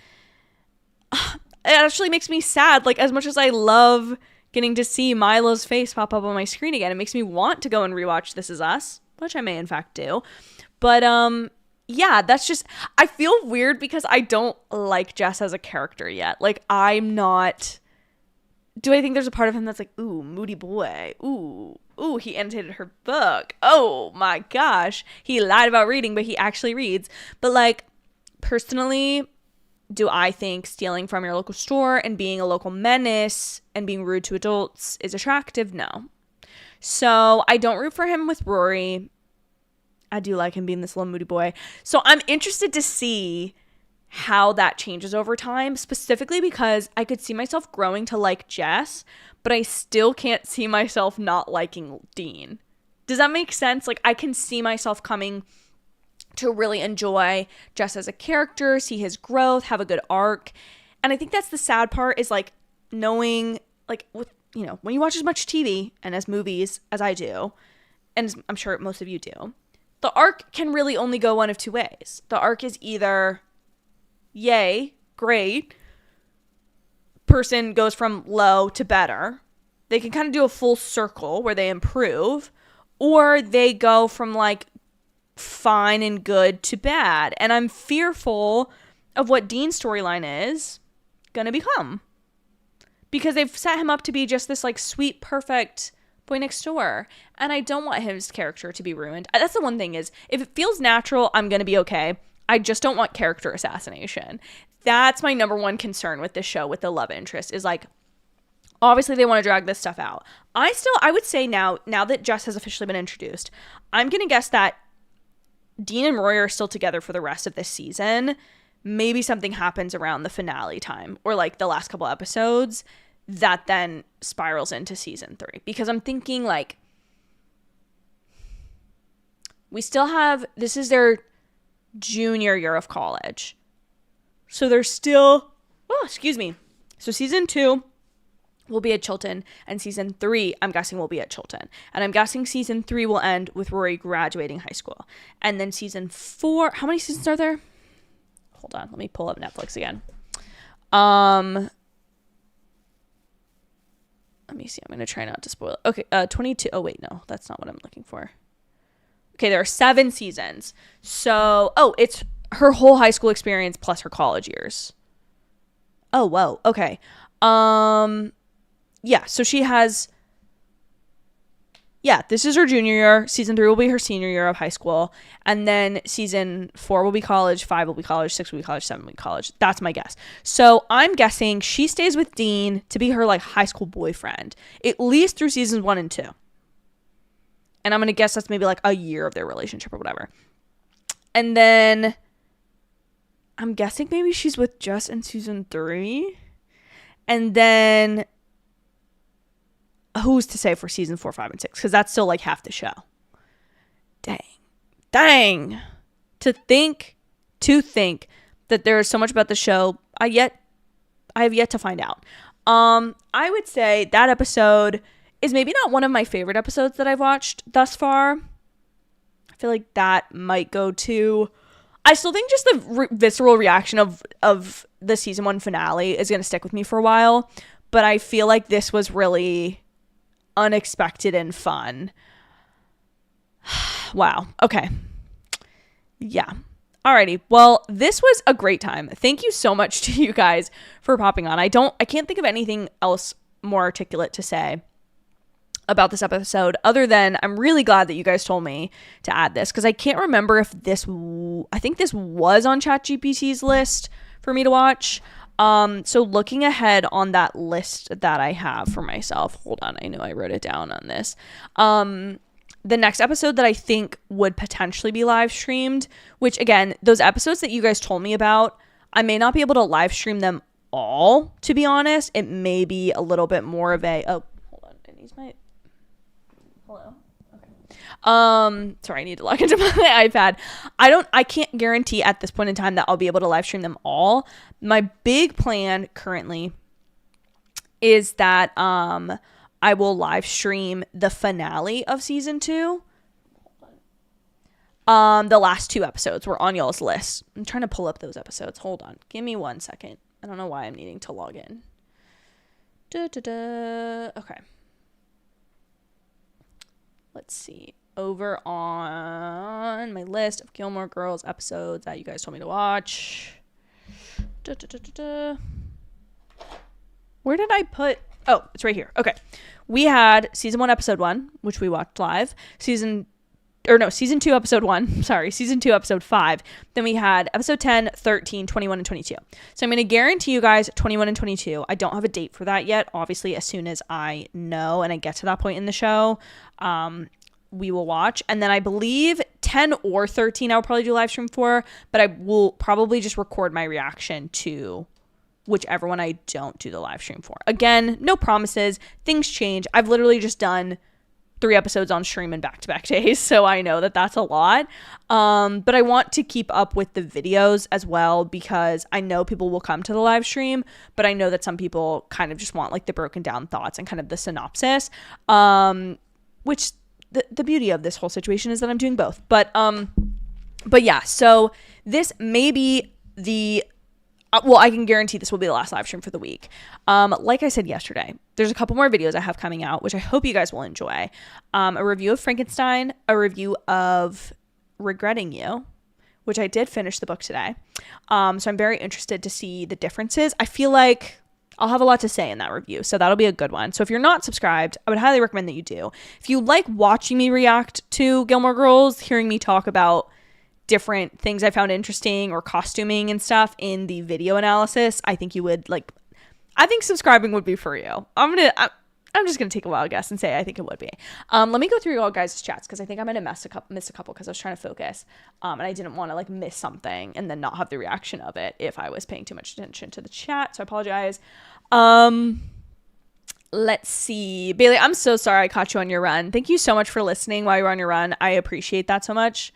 It actually makes me sad. Like, as much as I love getting to see Milo's face pop up on my screen again, it makes me want to go and rewatch This Is Us, which I may in fact do. But yeah, that's just, I feel weird because I don't like Jess as a character yet. Like, I'm not, do I think there's a part of him that's like, ooh, moody boy, ooh, he annotated her book, oh my gosh, he lied about reading but he actually reads. But like, personally, do I think stealing from your local store and being a local menace and being rude to adults is attractive? No. So I don't root for him with Rory. I do like him being this little moody boy. So I'm interested to see how that changes over time, specifically because I could see myself growing to like Jess, but I still can't see myself not liking Dean. Does that make sense? Like, I can see myself coming to really enjoy Jess as a character, see his growth, have a good arc. And I think that's the sad part, is like knowing, like, with, you know, when you watch as much TV and as movies as I do, and I'm sure most of you do, the arc can really only go one of two ways. The arc is either, yay, great, person goes from low to better. They can kind of do a full circle where they improve, or they go from like fine and good to bad. And I'm fearful of what Dean's storyline is going to become, because they've set him up to be just this like sweet, perfect boy next door, and I don't want his character to be ruined. That's the one thing, is if it feels natural, I'm going to be okay. I just don't want character assassination. That's my number one concern with this show, with the love interest, is like, obviously they want to drag this stuff out. I would say now that Jess has officially been introduced, I'm going to guess that Dean and Rory are still together for the rest of this season. Maybe something happens around the finale time, or like the last couple episodes that then spirals into season 3. Because I'm thinking, like, we still have, this is their junior year of college. So they're still, So season 2 will be at Chilton, and season 3, I'm guessing, will be at Chilton. And I'm guessing season 3 will end with Rory graduating high school. And then season 4, how many seasons are there? Hold on, let me pull up Netflix again. Let me see. I'm going to try not to spoil it. Okay, 22. Oh, wait, no. That's not what I'm looking for. Okay, there are 7 seasons. So, it's her whole high school experience plus her college years. Oh, whoa. Okay. Yeah, so she has... Yeah, this is her junior year. Season 3 will be her senior year of high school. And then season 4 will be college, 5 will be college, 6 will be college, 7 will be college. That's my guess. So I'm guessing she stays with Dean to be her like high school boyfriend, at least through seasons 1 and 2. And I'm going to guess that's maybe like a year of their relationship or whatever. And then I'm guessing maybe she's with Jess in season 3. And then... who's to say for season 4, 5, and 6? Because that's still like half the show. Dang. To think that there is so much about the show I have yet to find out. I would say that episode is maybe not one of my favorite episodes that I've watched thus far. I feel like that might go to... I still think just the visceral reaction of the season 1 finale is going to stick with me for a while. But I feel like this was really... unexpected and fun. Wow. Okay. Yeah. Alrighty. Well, this was a great time. Thank you so much to you guys for popping on. I can't think of anything else more articulate to say about this episode other than I'm really glad that you guys told me to add this, because I can't remember if I think this was on ChatGPT's list for me to watch. So looking ahead on that list that I have for myself, hold on, I know I wrote it down on this. The next episode that I think would potentially be live streamed, which again, those episodes that you guys told me about, I may not be able to live stream them all, to be honest. It may be a little bit more of a, oh, hold on, I need my, hello. Sorry, I need to log into my iPad. I can't guarantee at this point in time that I'll be able to live stream them all. My big plan currently is that, I will live stream the finale of season 2. The last 2 episodes were on y'all's list. I'm trying to pull up those episodes. Hold on. Give me 1 second. I don't know why I'm needing to log in. Okay. Let's see. Over on my list of Gilmore Girls episodes that you guys told me to watch. Where did I put... Oh, it's right here. Okay. We had season 1, episode 1, which we watched live. Season 2, episode 1. Sorry, season 2, episode 5. Then we had episode 10, 13, 21, and 22. So I'm going to guarantee you guys 21 and 22. I don't have a date for that yet. Obviously, as soon as I know and I get to that point in the show, we will watch. And then I believe 10 or 13 I'll probably do live stream for, but I will probably just record my reaction to whichever one I don't do the live stream for. Again, no promises. Things change. I've literally just done 3 episodes on stream in back-to-back days, so I know that that's a lot. But I want to keep up with the videos as well, because I know people will come to the live stream, but I know that some people kind of just want like the broken down thoughts and kind of the synopsis, which the beauty of this whole situation is that I'm doing both. But yeah, so this may be the... well, I can guarantee this will be the last live stream for the week. Like I said yesterday, there's a couple more videos I have coming out, which I hope you guys will enjoy. A review of Frankenstein, a review of Regretting You, which I did finish the book today. So I'm very interested to see the differences. I feel like I'll have a lot to say in that review, so that'll be a good one. So if you're not subscribed, I would highly recommend that you do. If you like watching me react to Gilmore Girls, hearing me talk about different things I found interesting or costuming and stuff in the video analysis, I think you would like. I think subscribing would be for you. I'm just gonna take a wild guess and say I think it would be. Let me go through all guys' chats, because I think I might have missed a couple because I was trying to focus, and I didn't want to like miss something and then not have the reaction of it if I was paying too much attention to the chat. So I apologize. Let's see. Bailey, I'm so sorry I caught you on your run. Thank you so much for listening while you were on your run. I appreciate that so much.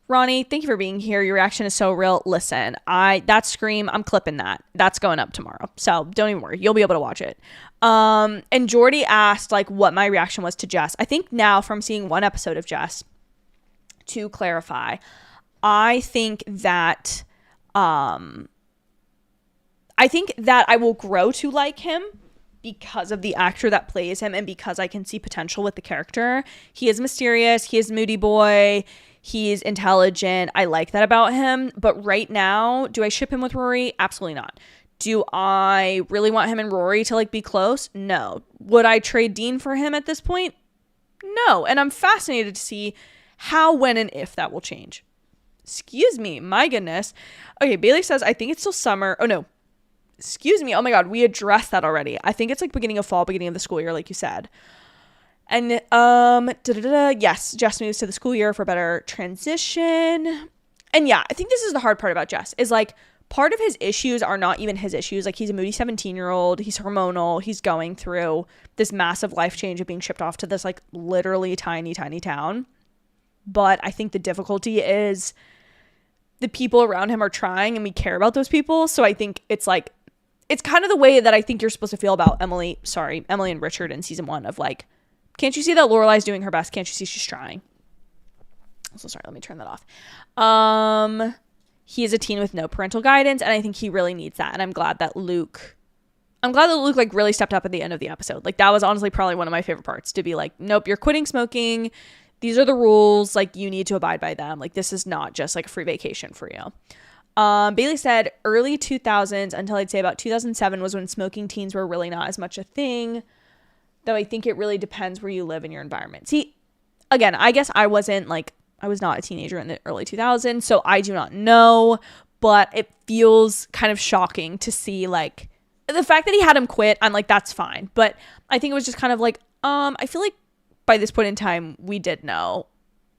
Ronnie, thank you for being here. Your reaction is so real. Listen, that scream, I'm clipping that. That's going up tomorrow. So don't even worry. You'll be able to watch it. And Jordy asked like what my reaction was to Jess. I think now from seeing one episode of Jess, to clarify, I think that I will grow to like him because of the actor that plays him and because I can see potential with the character. He is mysterious. He is moody boy. He's intelligent. I like that about him. But right now, do I ship him with Rory? Absolutely not. Do I really want him and Rory to like be close? No. Would I trade Dean for him at this point? No. And I'm fascinated to see how, when, and if that will change. Excuse me. My goodness. Okay, Bailey says, I think it's still summer. Oh, no. Excuse me. Oh, my God. We addressed that already. I think it's like beginning of fall, beginning of the school year, like you said. And, yes, Jess moves to the school year for better transition. And yeah, I think this is the hard part about Jess is like part of his issues are not even his issues. Like he's a moody 17-year-old. He's hormonal. He's going through this massive life change of being shipped off to this like literally tiny, tiny town. But I think the difficulty is the people around him are trying and we care about those people. So I think it's like, it's kind of the way that I think you're supposed to feel about Emily and Richard in season 1 of like, can't you see that Lorelai's doing her best? Can't you see she's trying? So sorry, let me turn that off. He is a teen with no parental guidance, and I think he really needs that. And I'm glad that Luke like really stepped up at the end of the episode. Like that was honestly probably one of my favorite parts, to be like, nope, you're quitting smoking. These are the rules. Like you need to abide by them. Like this is not just like a free vacation for you. Bailey said early 2000s until I'd say about 2007 was when smoking teens were really not as much a thing. Though I think it really depends where you live in your environment. See, again, I guess I was not a teenager in the early 2000s, so I do not know, but it feels kind of shocking to see like the fact that he had him quit. I'm like, that's fine. But I think it was just kind of like, I feel like by this point in time, we did know,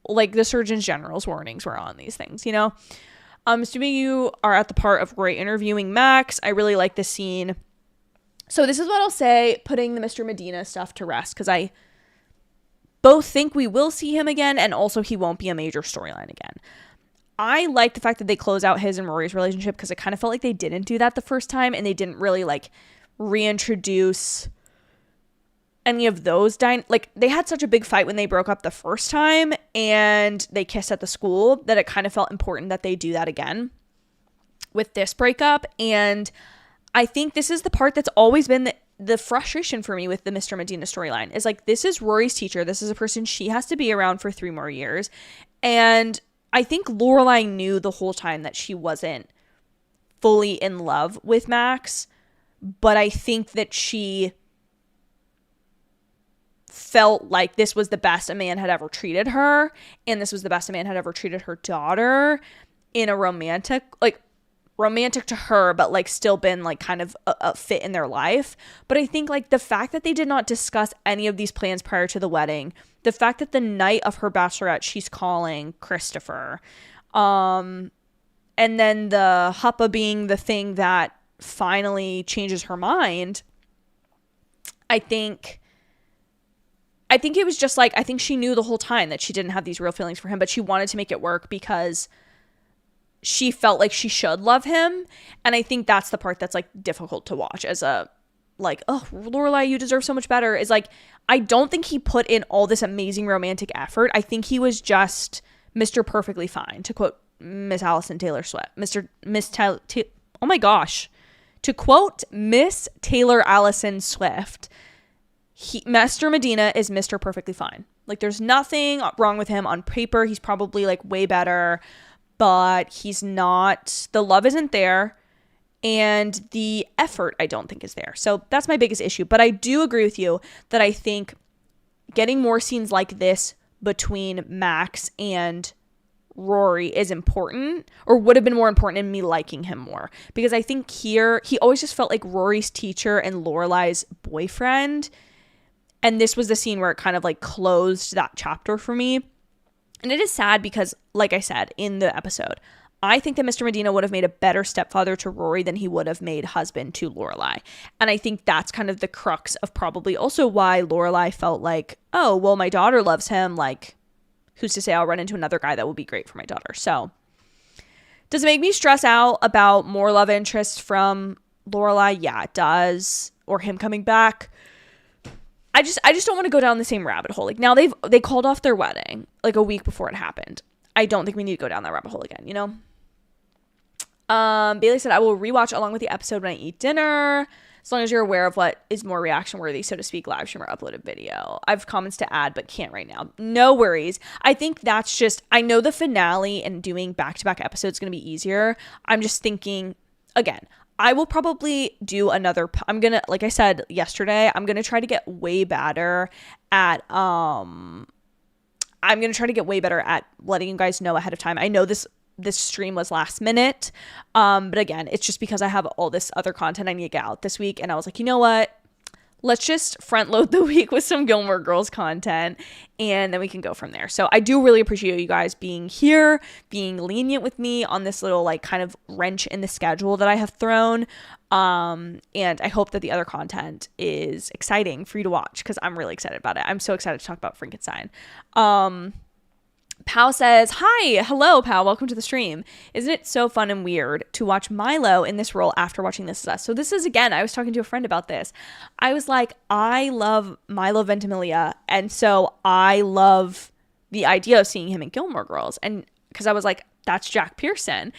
like the Surgeon General's warnings were on these things, you know? Assuming you are at the part of Rory interviewing Max, I really like this scene. So this is what I'll say, putting the Mr. Medina stuff to rest, because I both think we will see him again and also he won't be a major storyline again. I like the fact that they close out his and Rory's relationship because it kind of felt like they didn't do that the first time and they didn't really like reintroduce any of those like they had such a big fight when they broke up the first time and they kissed at the school that it kind of felt important that they do that again with this breakup. And I think this is the part that's always been the frustration for me with the Mr. Medina storyline is like, this is Rory's teacher. This is a person she has to be around for 3 more years. And I think Lorelai knew the whole time that she wasn't fully in love with Max, but I think that she felt like this was the best a man had ever treated her, and this was the best a man had ever treated her daughter in a romantic to her, but like still been like kind of a fit in their life. But I think like the fact that they did not discuss any of these plans prior to the wedding, the fact that the night of her bachelorette she's calling Christopher, and then the huppa being the thing that finally changes her mind, I think it was just like, I think she knew the whole time that she didn't have these real feelings for him, but she wanted to make it work because she felt like she should love him. And I think that's the part that's like difficult to watch as a like, oh, Lorelai, you deserve so much better. Is like, I don't think he put in all this amazing romantic effort. I think he was just Mr. Perfectly Fine, to quote Miss Allison Taylor Swift. Oh my gosh. To quote Miss Taylor Allison Swift, Mr. Medina is Mr. Perfectly Fine. Like there's nothing wrong with him on paper. He's probably like way better, but he's not, the love isn't there, and the effort I don't think is there. So that's my biggest issue. But I do agree with you that I think getting more scenes like this between Max and Rory is important, or would have been more important in me liking him more, because I think here he always just felt like Rory's teacher and Lorelai's boyfriend, and this was the scene where it kind of like closed that chapter for me. And it is sad because, like I said in the episode, I think that Mr. Medina would have made a better stepfather to Rory than he would have made husband to Lorelai. And I think that's kind of the crux of probably also why Lorelai felt like, oh, well, my daughter loves him. Like, who's to say I'll run into another guy that will be great for my daughter? So does it make me stress out about more love interest from Lorelai? Yeah, it does. Or him coming back. I just don't want to go down the same rabbit hole. Like, now they called off their wedding like a week before it happened. I don't think we need to go down that rabbit hole again, you know? Bailey said, I will rewatch along with the episode when I eat dinner, as long as you're aware of what is more reaction worthy, so to speak, live stream or uploaded video. I have comments to add, but can't right now. No worries. I think that's just, I know the finale and doing back-to-back episodes is going to be easier. I'm just thinking, again, I will probably do another, I'm going to, like I said yesterday, I'm going to try to get way better at, letting you guys know ahead of time. I know this stream was last minute. But again, it's just because I have all this other content I need to get out this week. And I was like, you know what? Let's just front load the week with some Gilmore Girls content, and then we can go from there. So I do really appreciate you guys being here, being lenient with me on this little like kind of wrench in the schedule that I have thrown. And I hope that the other content is exciting for you to watch, because I'm really excited about it. I'm so excited to talk about Frankenstein. Pal says, hi, hello, Pal, welcome to the stream. Isn't it so fun and weird to watch Milo in this role after watching This Is Us? So this is, again, I was talking to a friend about this. I was like, I love Milo Ventimiglia, and so I love the idea of seeing him in Gilmore Girls, and because I was like, that's Jack Pearson.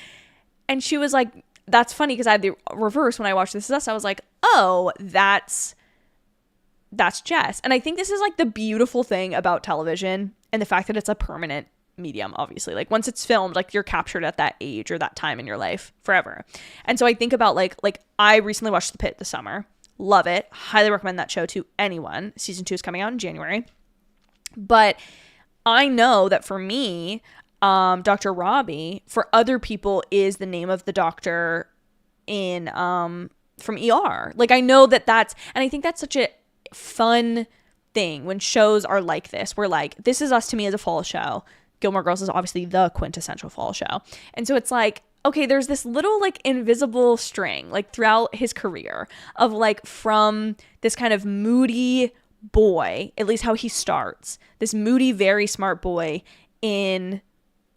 And she was like, that's funny, because I had the reverse when I watched This Is Us. I was like, oh, that's Jess. And I think this is like the beautiful thing about television, and the fact that it's a permanent medium, obviously. Like, once it's filmed, like, you're captured at that age or that time in your life forever. And so I think about like I recently watched The Pitt this summer. Love it. Highly recommend that show to anyone. Season 2 is coming out in January. But I know that for me, Dr. Robbie, for other people, is the name of the doctor in from ER. Like, I know that's, and I think that's such a fun thing when shows are like this. We're like, This Is Us to me is a fall show. Gilmore Girls is obviously the quintessential fall show. And so it's like, okay, there's this little like invisible string like throughout his career of like, from this kind of moody boy, at least how he starts, this moody, very smart boy in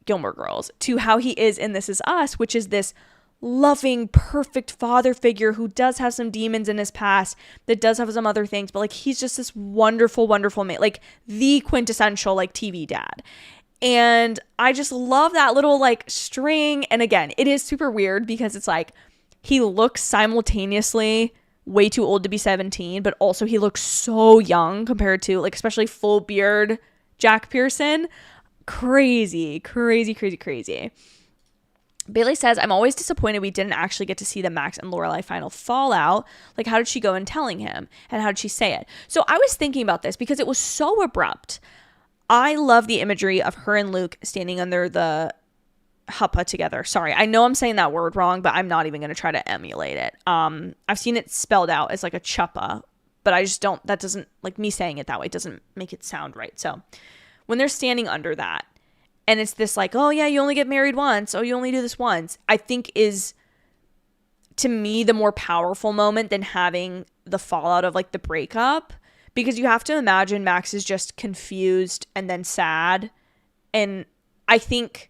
Gilmore Girls, to how he is in This Is Us, which is this loving, perfect father figure who does have some demons in his past, that does have some other things, but like, he's just this wonderful, wonderful man, like the quintessential like TV dad. And I just love that little like string. And again, it is super weird because it's like, he looks simultaneously way too old to be 17, but also he looks so young compared to like, especially full beard Jack Pearson. Crazy, crazy, crazy, crazy. Bailey says, I'm always disappointed we didn't actually get to see the Max and Lorelai final fallout. Like, how did she go in telling him? And how did she say it? So I was thinking about this because it was so abrupt. I love the imagery of her and Luke standing under the huppa together. Sorry, I know I'm saying that word wrong, but I'm not even going to try to emulate it. I've seen it spelled out as like a chuppa, but I just don't, that doesn't, like, me saying it that way doesn't make it sound right. So when they're standing under that, and it's this like, oh yeah, you only get married once. Oh, you only do this once. I think is, to me, the more powerful moment than having the fallout of like the breakup. Because you have to imagine Max is just confused and then sad. And I think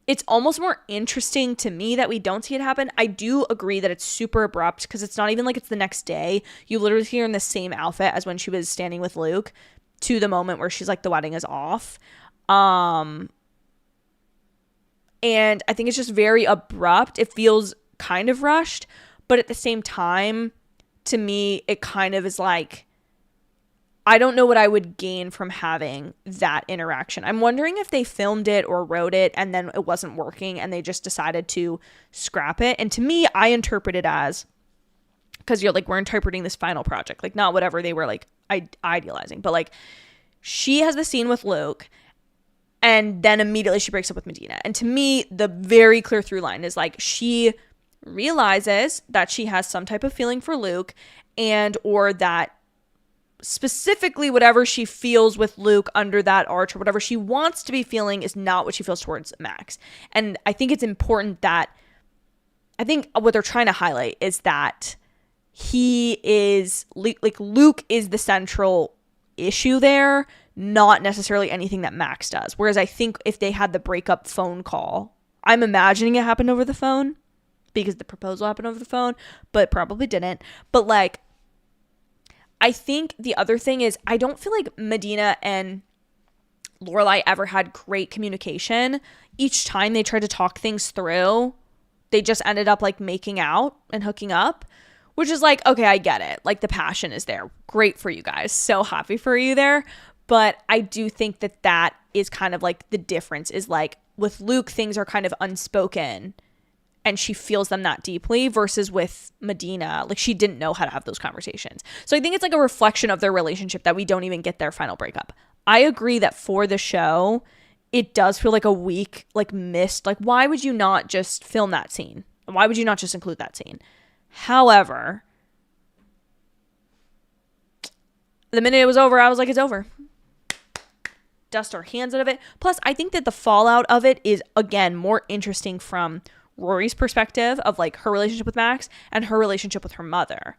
it's almost more interesting to me that we don't see it happen. I do agree that it's super abrupt because it's not even like it's the next day. You literally see her in the same outfit as when she was standing with Luke to the moment where she's like, the wedding is off. And I think it's just very abrupt. It feels kind of rushed, but at the same time, to me, it kind of is like, I don't know what I would gain from having that interaction. I'm wondering if they filmed it or wrote it and then it wasn't working and they just decided to scrap it. And to me, I interpret it as, because you're like, we're interpreting this final project, like not whatever they were like idealizing, but like, she has the scene with Luke and then immediately she breaks up with Medina. And to me, the very clear through line is like, she realizes that she has some type of feeling for Luke, and or that specifically whatever she feels with Luke under that arch, or whatever she wants to be feeling, is not what she feels towards Max. And I think it's important that, I think what they're trying to highlight is that he is, like, Luke is the central issue there, not necessarily anything that Max does. Whereas I think if they had the breakup phone call, I'm imagining it happened over the phone because the proposal happened over the phone, but it probably didn't. But, like, I think the other thing is, I don't feel like Medina and Lorelai ever had great communication. Each time they tried to talk things through, they just ended up, like, making out and hooking up, which is like, okay, I get it. Like, the passion is there. Great for you guys. So happy for you there. But I do think that that is kind of like the difference, is like with Luke, things are kind of unspoken and she feels them that deeply, versus with Medina, like, she didn't know how to have those conversations. So I think it's like a reflection of their relationship that we don't even get their final breakup. I agree that for the show, it does feel like a week, like, missed. Like, why would you not just film that scene? Why would you not just include that scene? However, the minute it was over, I was like, it's over. Dust our hands out of it. Plus, I think that the fallout of it is, again, more interesting from Rory's perspective of, like, her relationship with Max and her relationship with her mother,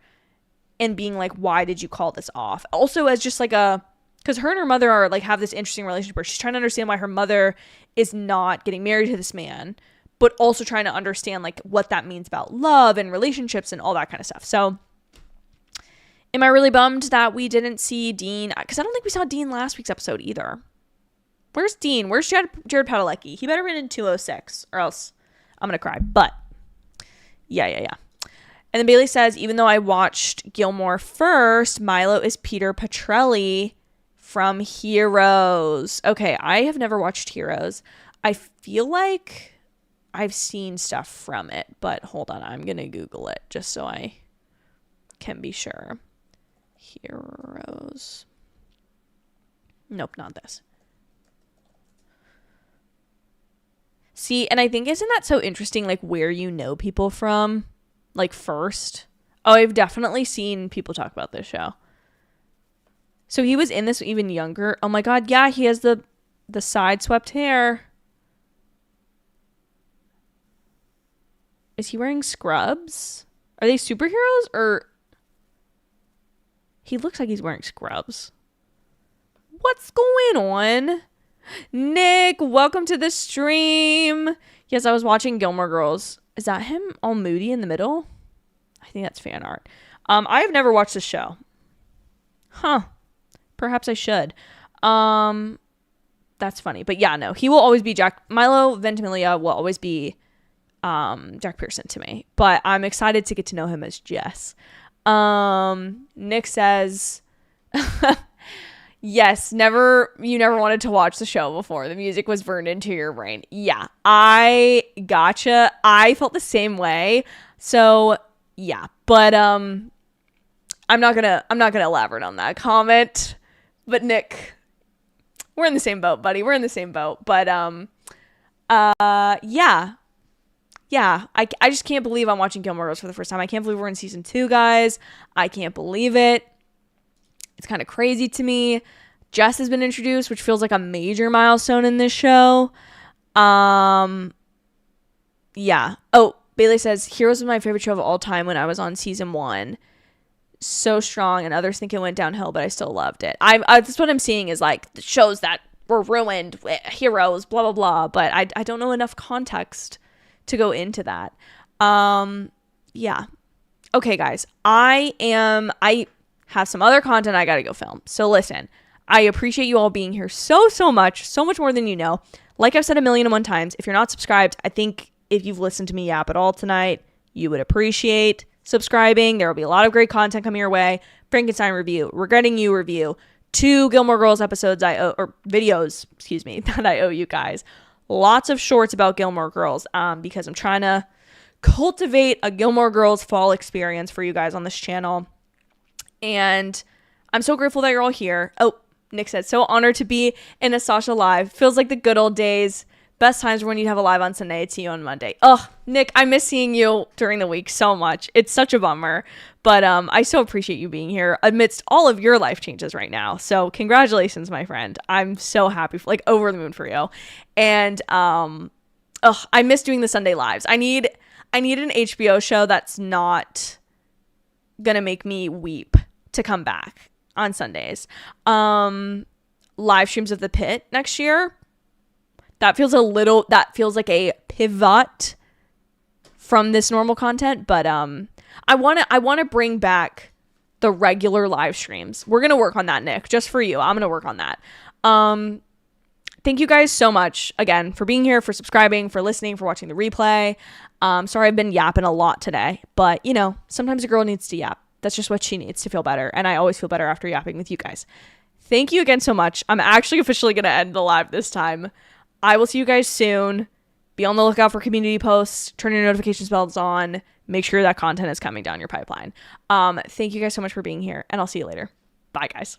and being like, why did you call this off? Also, as just like because her and her mother are, like, have this interesting relationship where she's trying to understand why her mother is not getting married to this man, but also trying to understand, like, what that means about love and relationships and all that kind of stuff. So am I really bummed that we didn't see Dean? Because I don't think we saw Dean last week's episode either. Where's Dean? Where's Jared Padalecki? He better win in 206 or else I'm going to cry. But yeah. And then Bailey says, even though I watched Gilmore first, Milo is Peter Petrelli from Heroes. Okay, I have never watched Heroes. I feel like I've seen stuff from it, but hold on. I'm going to Google it just so I can be sure. Heroes. Nope, not this. See, and I think, isn't that so interesting, like, where you know people from, like, first? Oh, I've definitely seen people talk about this show. So he was in this even younger. Oh my God, yeah, he has the side swept hair. Is he wearing scrubs? Are they superheroes, or he looks like he's wearing scrubs? What's going on? Nick, welcome to the stream. Yes, I was watching Gilmore Girls. Is that him all moody in the middle? I think that's fan art. I have never watched this show. Huh. Perhaps I should. That's funny. But yeah, no, he will always be Jack. Milo Ventimiglia will always be Jack Pearson to me. But I'm excited to get to know him as Jess. Nick says... Yes, you never wanted to watch the show before. The music was burned into your brain. Yeah, I gotcha. I felt the same way. So, yeah. But I'm not gonna elaborate on that comment. But Nick, we're in the same boat, buddy. We're in the same boat. But yeah. I just can't believe I'm watching Gilmore Girls for the first time. I can't believe we're in season 2, guys. I can't believe it. It's kind of crazy to me. Jess has been introduced, which feels like a major milestone in this show. Yeah. Oh, Bailey says, Heroes was my favorite show of all time when I was on season 1. So strong, and others think it went downhill, but I still loved it. That's what I'm seeing, is like the shows that were ruined, Heroes, blah, blah, blah. But I don't know enough context to go into that. Yeah. Okay, guys. I have some other content I gotta go film. So listen, I appreciate you all being here so much more than you know. Like I've said 1,000,001 times, if you're not subscribed, I think if you've listened to me yap at all tonight, you would appreciate subscribing. There will be a lot of great content coming your way. Frankenstein review, Regretting You review, 2 Gilmore Girls episodes videos, that I owe you guys. Lots of shorts about Gilmore Girls, because I'm trying to cultivate a Gilmore Girls fall experience for you guys on this channel. And I'm so grateful that you're all here. Oh, Nick said, so honored to be in a Sasha live. Feels like the good old days Best times are when you have a live on Sunday. I'd see you on Monday. Oh, Nick, I miss seeing you during the week so much. It's such a bummer. But I so appreciate you being here amidst all of your life changes right now. So congratulations, my friend. I'm so happy, like over the moon for you. And I miss doing the Sunday lives. I need an HBO show that's not gonna make me weep to come back on Sundays. Live streams of the pit next year. That feels like a pivot from this normal content, but I want to bring back the regular live streams. We're going to work on that, Nick, just for you. I'm going to work on that. Thank you guys so much again for being here, for subscribing, for listening, for watching the replay. Sorry I've been yapping a lot today, but you know, sometimes a girl needs to yap. That's just what she needs to feel better, and I always feel better after yapping with you guys. Thank you again so much. I'm actually officially going to end the live this time. I will see you guys soon. Be on the lookout for community posts. Turn your notifications bells on. Make sure that content is coming down your pipeline. Thank you guys so much for being here, and I'll see you later. Bye, guys.